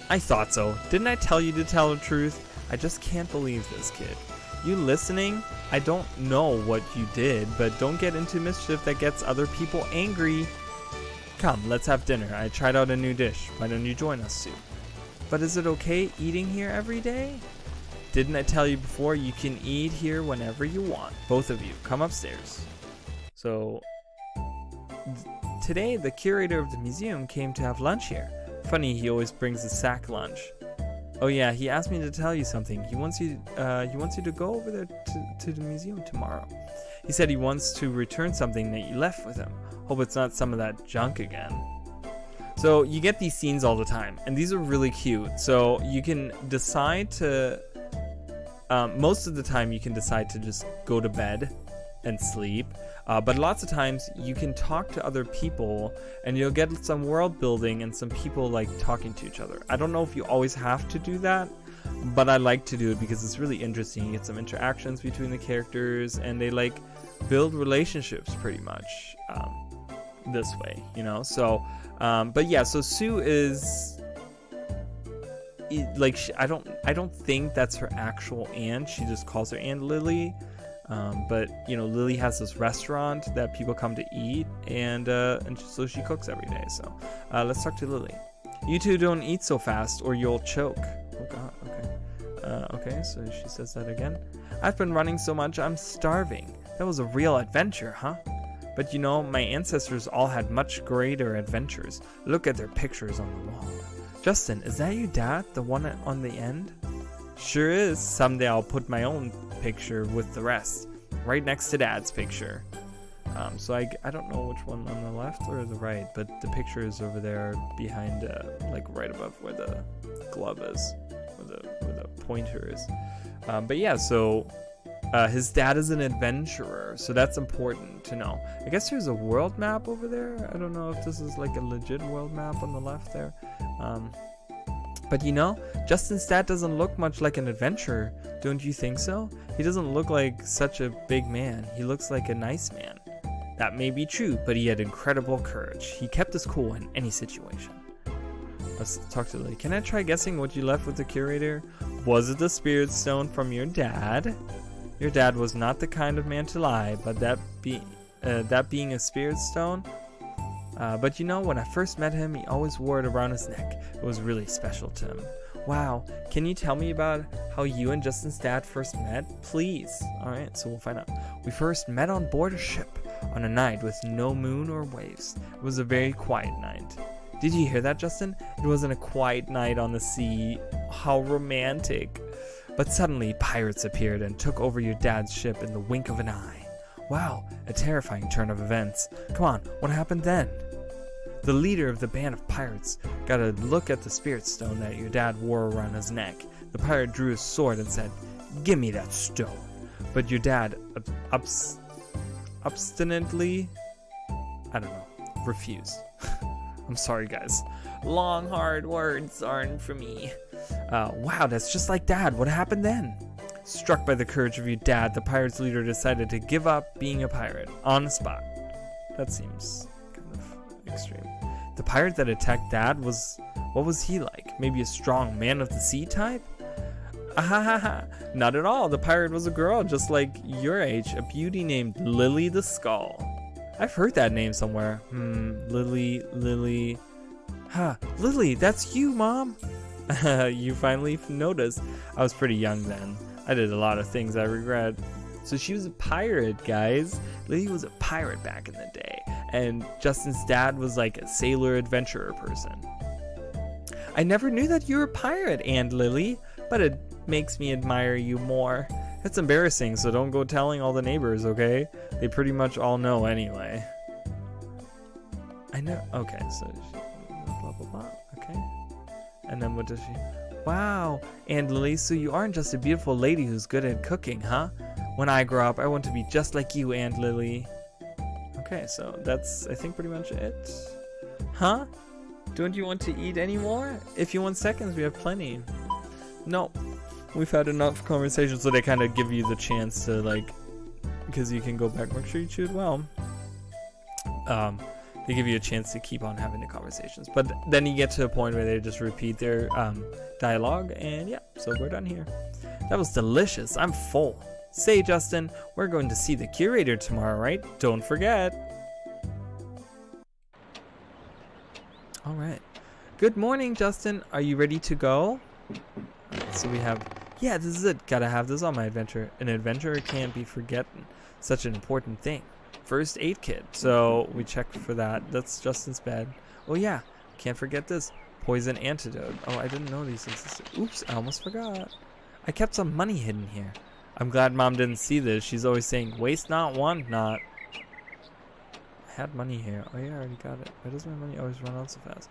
I thought so. Didn't I tell you to tell the truth? I just can't believe this kid. You listening? I don't know what you did, but don't get into mischief that gets other people angry. Come, let's have dinner. I tried out a new dish. Why don't you join us, Sue? But is it okay eating here every day? Didn't I tell you before, you can eat here whenever you want. Both of you, come upstairs. So, today the curator of the museum came to have lunch here. Funny, he always brings a sack lunch. Oh yeah, he asked me to tell you something. He wants you to go over there to the museum tomorrow. He said he wants to return something that you left with him. Hope it's not some of that junk again. So you get these scenes all the time, and these are really cute. So you can decide to, most of the time you can decide to just go to bed and sleep. But lots of times you can talk to other people and you'll get some world building and some people like talking to each other. I don't know if you always have to do that, but I like to do it because it's really interesting. You get some interactions between the characters and they like build relationships pretty much this way, you know? So, but yeah, so Sue is like, I don't think that's her actual aunt. She just calls her Aunt Lily. But you know, Lily has this restaurant that people come to eat, and so she cooks every day. So let's talk to Lily. You two don't eat so fast, or you'll choke. Oh God. Okay. Okay. So she says that again. I've been running so much, I'm starving. That was a real adventure, huh? But you know, my ancestors all had much greater adventures. Look at their pictures on the wall. Justin, is that your dad, the one on the end? Sure is. Someday I'll put my own picture with the rest right next to Dad's picture. So I don't know which one on the left or the right, but the picture is over there behind, like right above where the glove is, where the pointer is. But yeah, so his dad is an adventurer, so that's important to know. I guess there's a world map over there. I don't know if this is like a legit world map on the left there. But you know, Justin's dad doesn't look much like an adventurer, don't you think so? He doesn't look like such a big man. He looks like a nice man. That may be true, but he had incredible courage. He kept his cool in any situation. Let's talk to Lily. Can I try guessing what you left with the curator? Was it the spirit stone from your dad? Your dad was not the kind of man to lie, but that being a spirit stone. But you know, when I first met him, he always wore it around his neck. It was really special to him. Wow, can you tell me about how you and Justin's dad first met? Please. Alright, so we'll find out. We first met on board a ship on a night with no moon or waves. It was a very quiet night. Did you hear that, Justin? It wasn't a quiet night on the sea. How romantic. But suddenly, pirates appeared and took over your dad's ship in the wink of an eye. Wow, a terrifying turn of events. Come on, what happened then? The leader of the band of pirates got a look at the spirit stone that your dad wore around his neck. The pirate drew his sword and said, "Give me that stone." But your dad obstinately, I don't know, refused. I'm sorry, guys. Long, hard words aren't for me. Wow, that's just like Dad. What happened then? Struck by the courage of your dad, the pirate's leader decided to give up being a pirate on the spot. That seems kind of extreme. The pirate that attacked Dad what was he like? Maybe a strong man of the sea type? Ahahaha, not at all. The pirate was a girl just like your age, a beauty named Lily the Skull. I've heard that name somewhere. Lily. Ha, Lily, that's you, Mom. You finally noticed. I was pretty young then. I did a lot of things I regret. So she was a pirate, guys. Lily was a pirate back in the day. And Justin's dad was like a sailor adventurer person. I never knew that you were a pirate, Aunt Lily, but it makes me admire you more. It's embarrassing, so don't go telling all the neighbors, okay? They pretty much all know anyway. I know. Okay, so she, blah blah blah. Okay. And then what does she? Wow, Aunt Lily, so you aren't just a beautiful lady who's good at cooking, huh? When I grow up, I want to be just like you, Aunt Lily. Okay, so that's, I think, pretty much it. Huh? Don't you want to eat any more? If you want seconds, we have plenty. No, we've had enough conversations, so they kind of give you the chance to, like, because you can go back. Make sure you chew it well. they give you a chance to keep on having the conversations. But then you get to a point where they just repeat their dialogue, and yeah, so we're done here. That was delicious. I'm full. Say, Justin, we're going to see the curator tomorrow, right? Don't forget. All right. Good morning, Justin. Are you ready to go? So we have, yeah, this is it. Gotta have this on my adventure. An adventurer can't be forgotten. Such an important thing. First aid kit. So we checked for that. That's Justin's bed. Oh yeah, can't forget this. Poison antidote. Oh, I didn't know these existed. Oops, I almost forgot. I kept some money hidden here. I'm glad Mom didn't see this. She's always saying, waste not, want not. I had money here. Oh yeah, I already got it. Why does my money always run out so fast?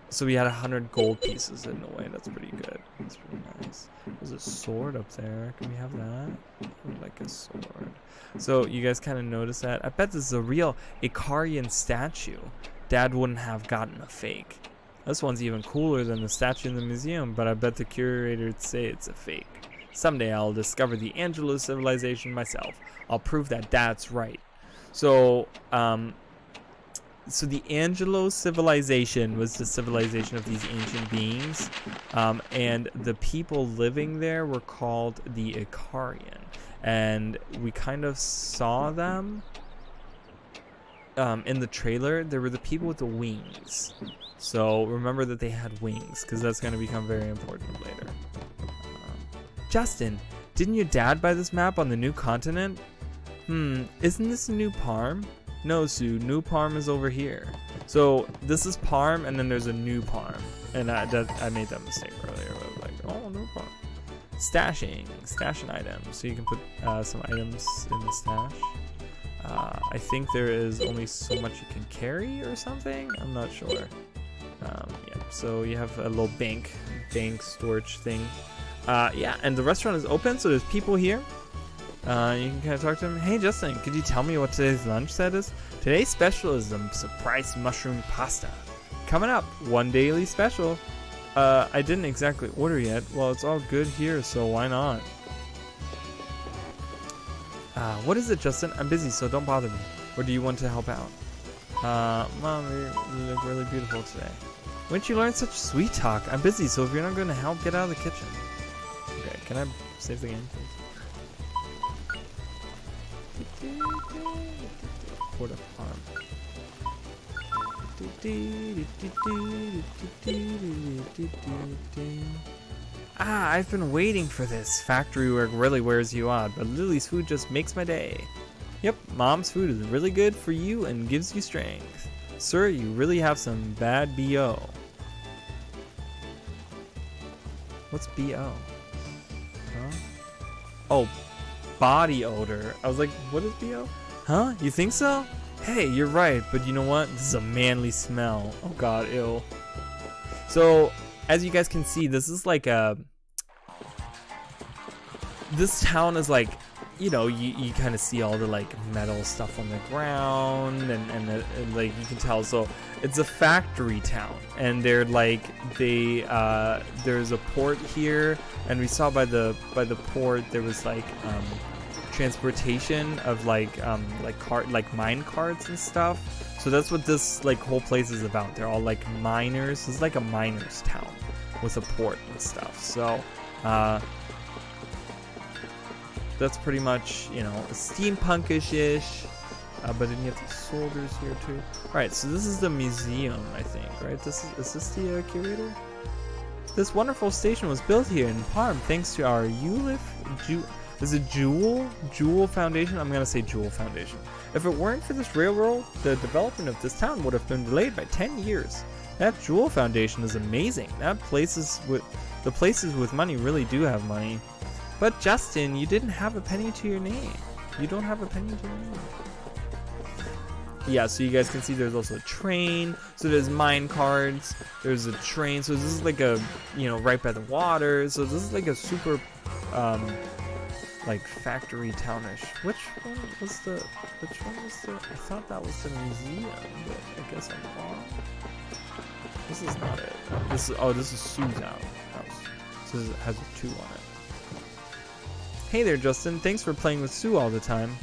So we had 100 gold pieces in a way. That's pretty good. That's pretty nice. There's a sword up there. Can we have that? I would like a sword. So you guys kind of notice that? I bet this is a real Icarian statue. Dad wouldn't have gotten a fake. This one's even cooler than the statue in the museum, but I bet the curator would say it's a fake. Someday I'll discover the Angelo civilization myself. I'll prove that Dad's right. So, so the Angelo civilization was the civilization of these ancient beings, and the people living there were called the Icarian, and we kind of saw them in the trailer. They were the people with the wings, so remember that they had wings, because that's going to become very important later. Justin, didn't your dad buy this map on the new continent? Isn't this New Parm? No, Sue, New Parm is over here. So this is Parm, and then there's a New Parm. And I made that mistake earlier. I was like, oh, New Parm. Stashing items. So you can put some items in the stash. I think there is only so much you can carry or something. I'm not sure. Yeah, so you have a little bank storage thing. Yeah, and the restaurant is open, so there's people here. You can kind of talk to him. Hey, Justin, could you tell me what today's lunch set is? Today's special is the surprise mushroom pasta. Coming up, one daily special. I didn't exactly order yet. Well, it's all good here, so why not? What is it, Justin? I'm busy, so don't bother me. Or do you want to help out? Mom, you look really beautiful today. When did you learn such sweet talk? I'm busy, so if you're not going to help, get out of the kitchen. Okay, can I save the game, please? Port of Farm. I've been waiting for this. Factory work really wears you out, but Lily's food just makes my day. Yep, Mom's food is really good for you and gives you strength. Sir, you really have some bad BO. What's BO? Huh? Oh, body odor. I was like, what is BO? Huh? You think so? Hey, you're right, but you know what? This is a manly smell. Oh god, ew. So, as you guys can see, this is like a... This town is like, you know, you kind of see all the like metal stuff on the ground, and like you can tell. So it's a factory town, and they're like there's a port here, and we saw by the port there was like transportation of like mine carts and stuff. So that's what this like whole place is about. They're all like miners. It's like a miners town with a port and stuff. So that's pretty much, you know, steampunkish-ish. But then you have the soldiers here too. Alright, so this is the museum, I think, right? Is this the curator? This wonderful station was built here in Parm thanks to our is it Jewel Foundation? I'm gonna say Jewel Foundation. If it weren't for this railroad, the development of this town would have been delayed by 10 years. That Jewel Foundation is amazing. The places with money really do have money. But Justin, you didn't have a penny to your name. You don't have a penny to your name. Yeah, so you guys can see there's also a train. So there's mine carts. There's a train. So this is like a, you know, right by the water. So this is like a super, like factory townish. Which one was the? I thought that was the museum, but I guess I'm wrong. This is not it. This is Sue's house. So it has a 2 on it. Hey there, Justin. Thanks for playing with Sue all the time.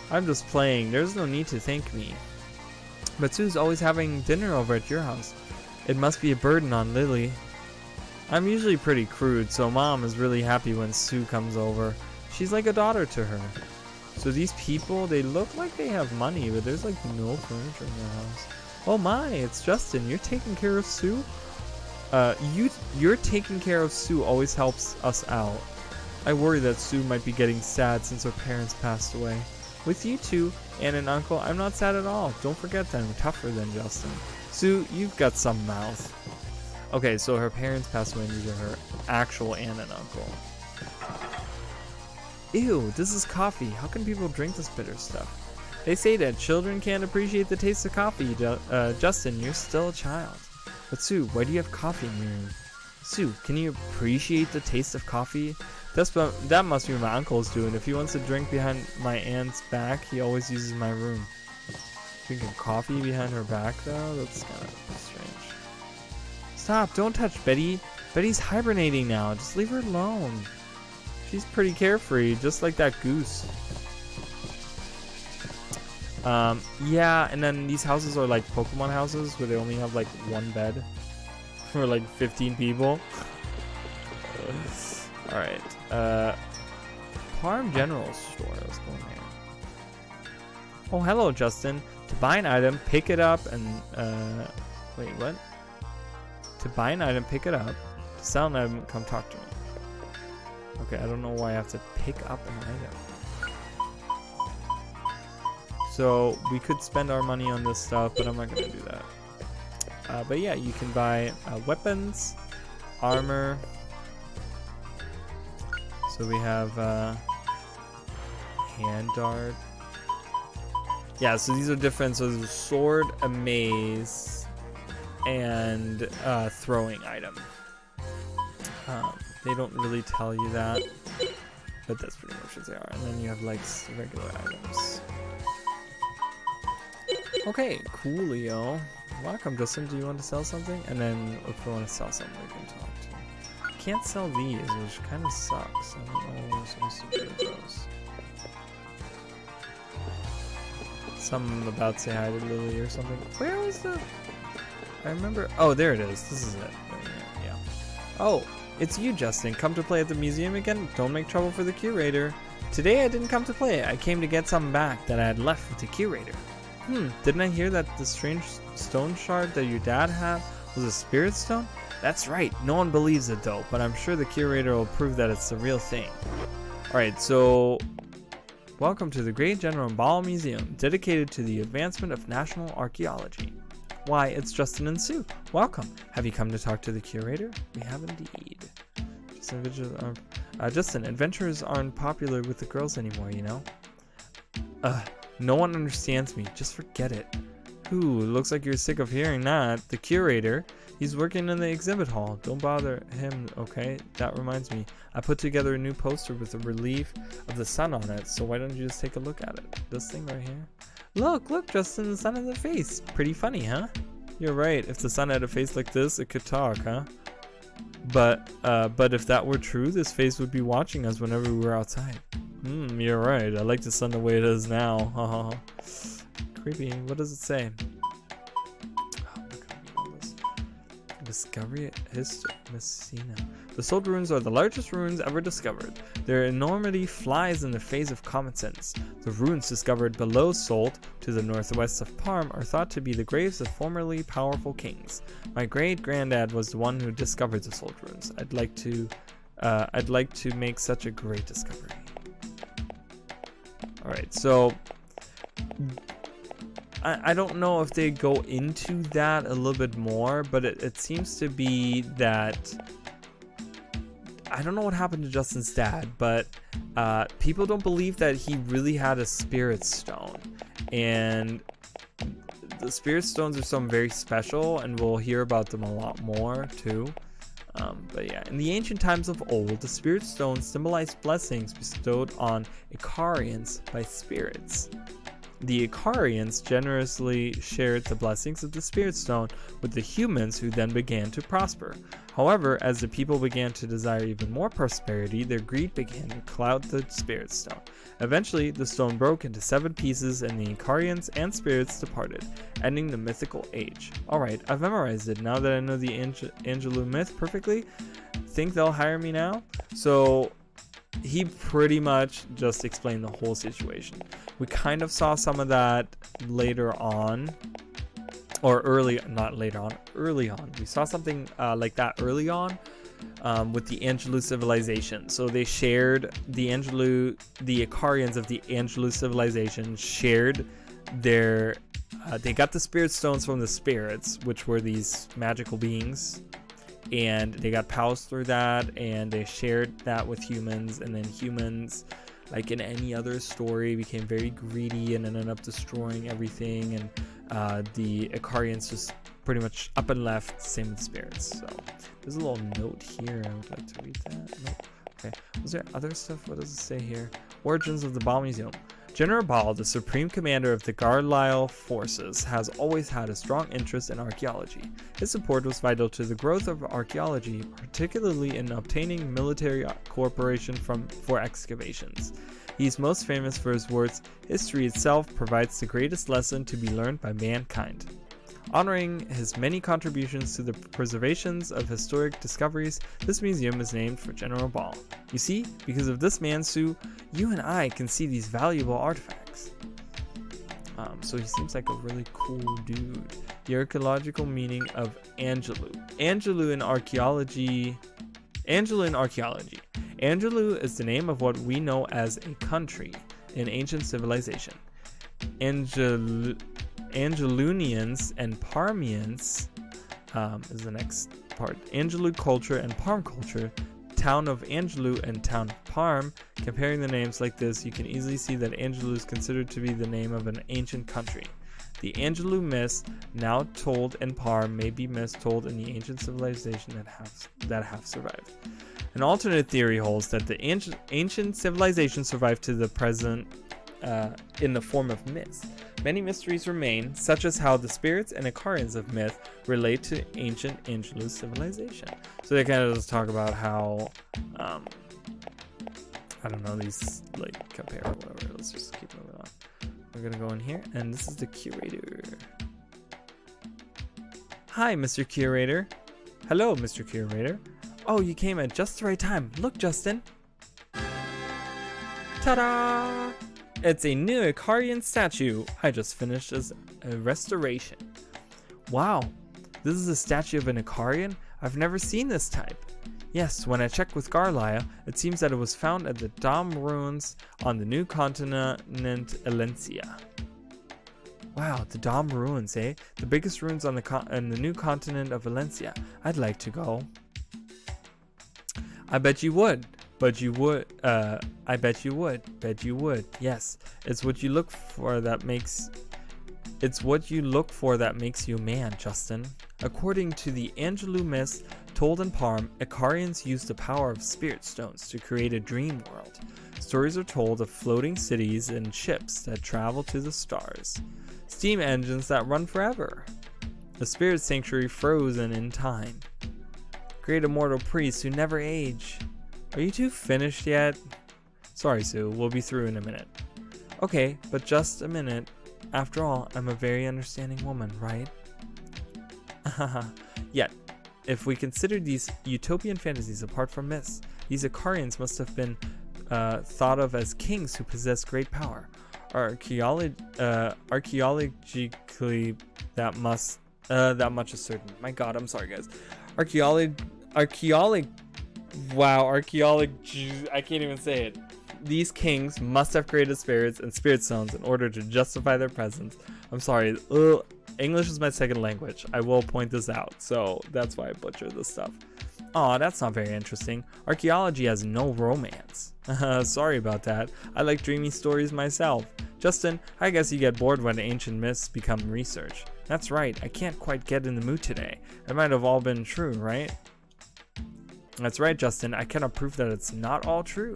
I'm just playing. There's no need to thank me. But Sue's always having dinner over at your house. It must be a burden on Lily. I'm usually pretty crude, so Mom is really happy when Sue comes over. She's like a daughter to her. So these people, they look like they have money, but there's like no furniture in their house. Oh my, it's Justin. You're taking care of Sue? You're taking care of Sue always helps us out. I worry that Sue might be getting sad since her parents passed away. With you two, Aunt and Uncle, I'm not sad at all. Don't forget that I'm tougher than Justin. Sue, you've got some mouth. Okay, so her parents passed away and these are her actual Aunt and Uncle. Ew, this is coffee. How can people drink this bitter stuff? They say that children can't appreciate the taste of coffee. Justin, you're still a child. But Sue, why do you have coffee in your room? Sue, can you appreciate the taste of coffee? That must be what my uncle's doing. If he wants to drink behind my aunt's back, he always uses my room. Drinking coffee behind her back, though? That's kind of strange. Stop, don't touch Betty. Betty's hibernating now. Just leave her alone. She's pretty carefree, just like that goose. Yeah, and then these houses are like Pokemon houses where they only have like one bed for like 15 people. Alright, Parm General Store, let's go in there. Oh, hello, Justin. To buy an item, pick it up and, wait, what? To buy an item, pick it up. To sell an item, come talk to me. Okay, I don't know why I have to pick up an item. So we could spend our money on this stuff, but I'm not gonna do that. But yeah, you can buy weapons, armor. So we have hand dart. Yeah, so these are different. So there's a sword, a mace, and throwing item. They don't really tell you that, but that's pretty much what they are. And then you have like regular items. Okay, coolio. Welcome, Justin. Do you want to sell something? And then if we want to sell something, we can talk to you. Can't sell these, which kind of sucks. I don't know what I'm supposed to do with those. Something about say hi to Lily or something. Where was the... I remember... Oh, there it is. This is it. Right here. Yeah. Oh, it's you, Justin. Come to play at the museum again? Don't make trouble for the curator. Today I didn't come to play. I came to get something back that I had left with the curator. Didn't I hear that the strange stone shard that your dad had was a spirit stone? That's right. No one believes it though, but I'm sure the curator will prove that it's the real thing. Alright, so... Welcome to the Great General Ball Museum, dedicated to the advancement of national archaeology. Why, it's Justin and Sue. Welcome. Have you come to talk to the curator? We have indeed. Justin, adventurers aren't popular with the girls anymore, you know? No one understands me. Just forget it. Ooh, looks like you're sick of hearing that. The curator, he's working in the exhibit hall. Don't bother him, okay? That reminds me. I put together a new poster with a relief of the sun on it, so why don't you just take a look at it? This thing right here. Look, Justin, the sun has a face. Pretty funny, huh? You're right. If the sun had a face like this, it could talk, huh? But if that were true, this face would be watching us whenever we were outside. You're right. I like the sun the way it is now. Creepy. What does it say? Oh, look at all this. Discovery History, Messina. The Salt Ruins are the largest ruins ever discovered. Their enormity flies in the face of common sense. The ruins discovered below Salt, to the northwest of Parm, are thought to be the graves of formerly powerful kings. My great-granddad was the one who discovered the Salt Ruins. I'd like to make such a great discovery. Alright, so I don't know if they go into that a little bit more, but it seems to be that I don't know what happened to Justin's dad, but people don't believe that he really had a spirit stone, and the spirit stones are some very special, and we'll hear about them a lot more too. But yeah, in the ancient times of old, the spirit stones symbolized blessings bestowed on Icarians by spirits. The Icarians generously shared the blessings of the Spirit Stone with the humans, who then began to prosper. However, as the people began to desire even more prosperity, their greed began to cloud the Spirit Stone. Eventually, the stone broke into 7 pieces and the Icarians and spirits departed, ending the mythical age. Alright, I've memorized it now that I know the Angelou myth perfectly. Think they'll hire me now? So he pretty much just explained the whole situation. We kind of saw some of that later on, or early on. We saw something like that early on with the Angelou civilization. So they shared the Icarians of the Angelou civilization shared their, they got the spirit stones from the spirits, which were these magical beings, and they got powers through that, and they shared that with humans, and then humans, like in any other story, became very greedy and ended up destroying everything, and the Icarians just pretty much up and left, same with spirits. So there's a little note here. I would like to read that. Nope. Okay. Was there other stuff? What does it say here? Origins of the Ball Museum. General Ball, the supreme commander of the Garlisle forces, has always had a strong interest in archaeology. His support was vital to the growth of archaeology, particularly in obtaining military cooperation for excavations. He's most famous for his words, "History itself provides the greatest lesson to be learned by mankind." Honoring his many contributions to the preservations of historic discoveries, this museum is named for General Ball. You see, because of this man, Sue, you and I can see these valuable artifacts. So he seems like a really cool dude. The archaeological meaning of Angelou. Angelou in archaeology. Angelou is the name of what we know as a country in ancient civilization. Angelunians and Parmians is the next part. Angelou culture and Parm culture. Town of Angelou and town of Parm. Comparing the names like this, you can easily see that Angelou is considered to be the name of an ancient country. The Angelou myths now told in Parm may be myths told in the ancient civilization that have survived. An alternate theory holds that the ancient civilization survived to the present in the form of myths. Many mysteries remain, such as how the spirits and Icarians of myth relate to ancient Angelou civilization. So they kind of just talk about how, I don't know, these like compare or whatever. Let's just keep moving on. We're gonna go in here, and this is the curator. Hi, Mr. Curator. Hello, Mr. Curator. Oh, you came at just the right time. Look, Justin. Ta-da! It's a new Icarian statue. I just finished as a restoration. Wow, this is a statue of an Icarian? I've never seen this type. Yes, when I checked with Garlisle, it seems that it was found at the Dom ruins on the new continent Elencia. Wow, the Dom ruins, eh? The biggest ruins on the new continent of Valencia. I'd like to go. I bet you would. But you would, I bet you would, yes. It's what you look for that makes you man, Justin. According to the Angelou myths told in Parm, Icarians used the power of spirit stones to create a dream world. Stories are told of floating cities and ships that travel to the stars. Steam engines that run forever. A spirit sanctuary frozen in time. Great immortal priests who never age. Are you two finished yet? Sorry, Sue, we'll be through in a minute. Okay, but just a minute. After all, I'm a very understanding woman, right? Yet, if we consider these utopian fantasies apart from myths, these Icarians must have been thought of as kings who possessed great power. Archaeologically, that much is certain. My God, I'm sorry, guys. I can't even say it. These kings must have created spirits and spirit stones in order to justify their presence. I'm sorry. English is my second language. I will point this out, so that's why I butchered this stuff. Aw, that's not very interesting. Archaeology has no romance. Sorry about that. I like dreamy stories myself. Justin, I guess you get bored when ancient myths become research. That's right. I can't quite get in the mood today. It might have all been true, right? That's right, Justin. I cannot prove that it's not all true.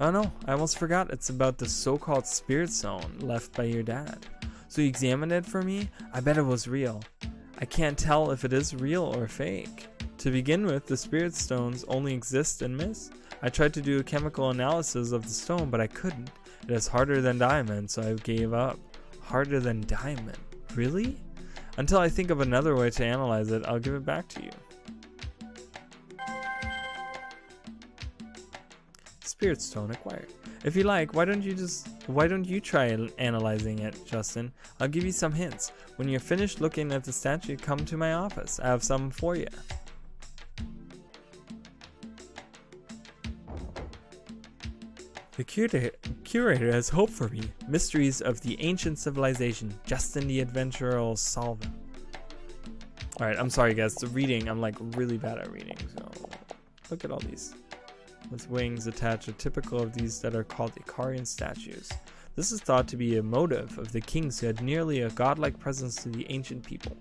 Oh no, I almost forgot. It's about the so-called spirit stone left by your dad. So you examined it for me? I bet it was real. I can't tell if it is real or fake. To begin with, the spirit stones only exist in myths. I tried to do a chemical analysis of the stone, but I couldn't. It is harder than diamond, so I gave up. Harder than diamond? Really? Until I think of another way to analyze it, I'll give it back to you. Spirit stone acquired. If you like, why don't you try analyzing it, Justin? I'll give you some hints. When you're finished looking at the statue, come to my office. I have some for you. The curator has hope for me. Mysteries of the ancient civilization. Justin the adventurer will solve them. Alright, I'm sorry guys. The reading, I'm like really bad at reading. So look at all these. With wings attached are typical of these that are called Icarian statues. This is thought to be a motive of the kings who had nearly a godlike presence to the ancient people.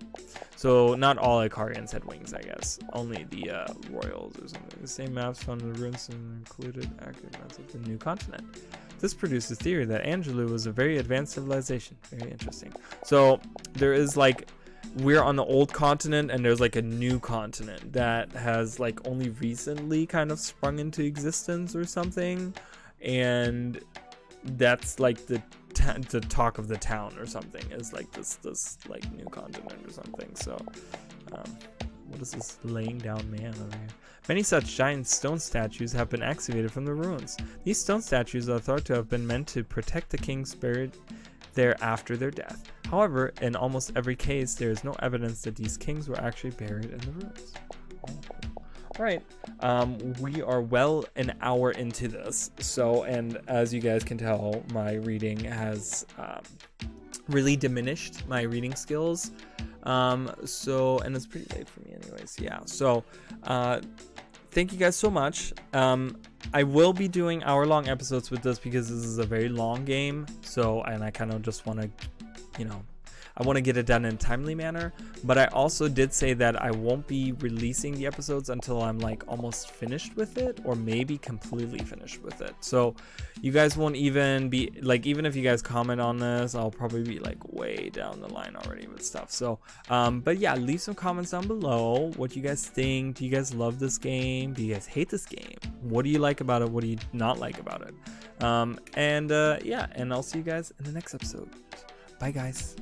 So not all Icarians had wings, I guess. Only the royals or something. The same maps found in the ruins and included accurate maps of the new continent. This produced a theory that Angelou was a very advanced civilization. Very interesting. So there is like, we're on the old continent and there's like a new continent that has like only recently kind of sprung into existence or something, and that's like the talk of the town or something, is like this like new continent or something. So what is this laying down man over here? Many such giant stone statues have been excavated from the ruins. These stone statues are thought to have been meant to protect the kings buried there after their death. However, in almost every case, there is no evidence that these kings were actually buried in the ruins. Alright, we are well an hour into this, so, and as you guys can tell, my reading has really diminished my reading skills, so, and it's pretty late for me anyways, yeah, so, thank you guys so much. I will be doing hour-long episodes with this because this is a very long game, so, and I kind of just want to, you know, I want to get it done in a timely manner, but I also did say that I won't be releasing the episodes until I'm like almost finished with it, or maybe completely finished with it. So you guys won't even be like, even if you guys comment on this, I'll probably be like way down the line already with stuff. So but yeah, leave some comments down below what you guys think. Do you guys love this game? Do you guys hate this game? What do you like about it? What do you not like about it? Yeah, and I'll see you guys in the next episode. Bye guys.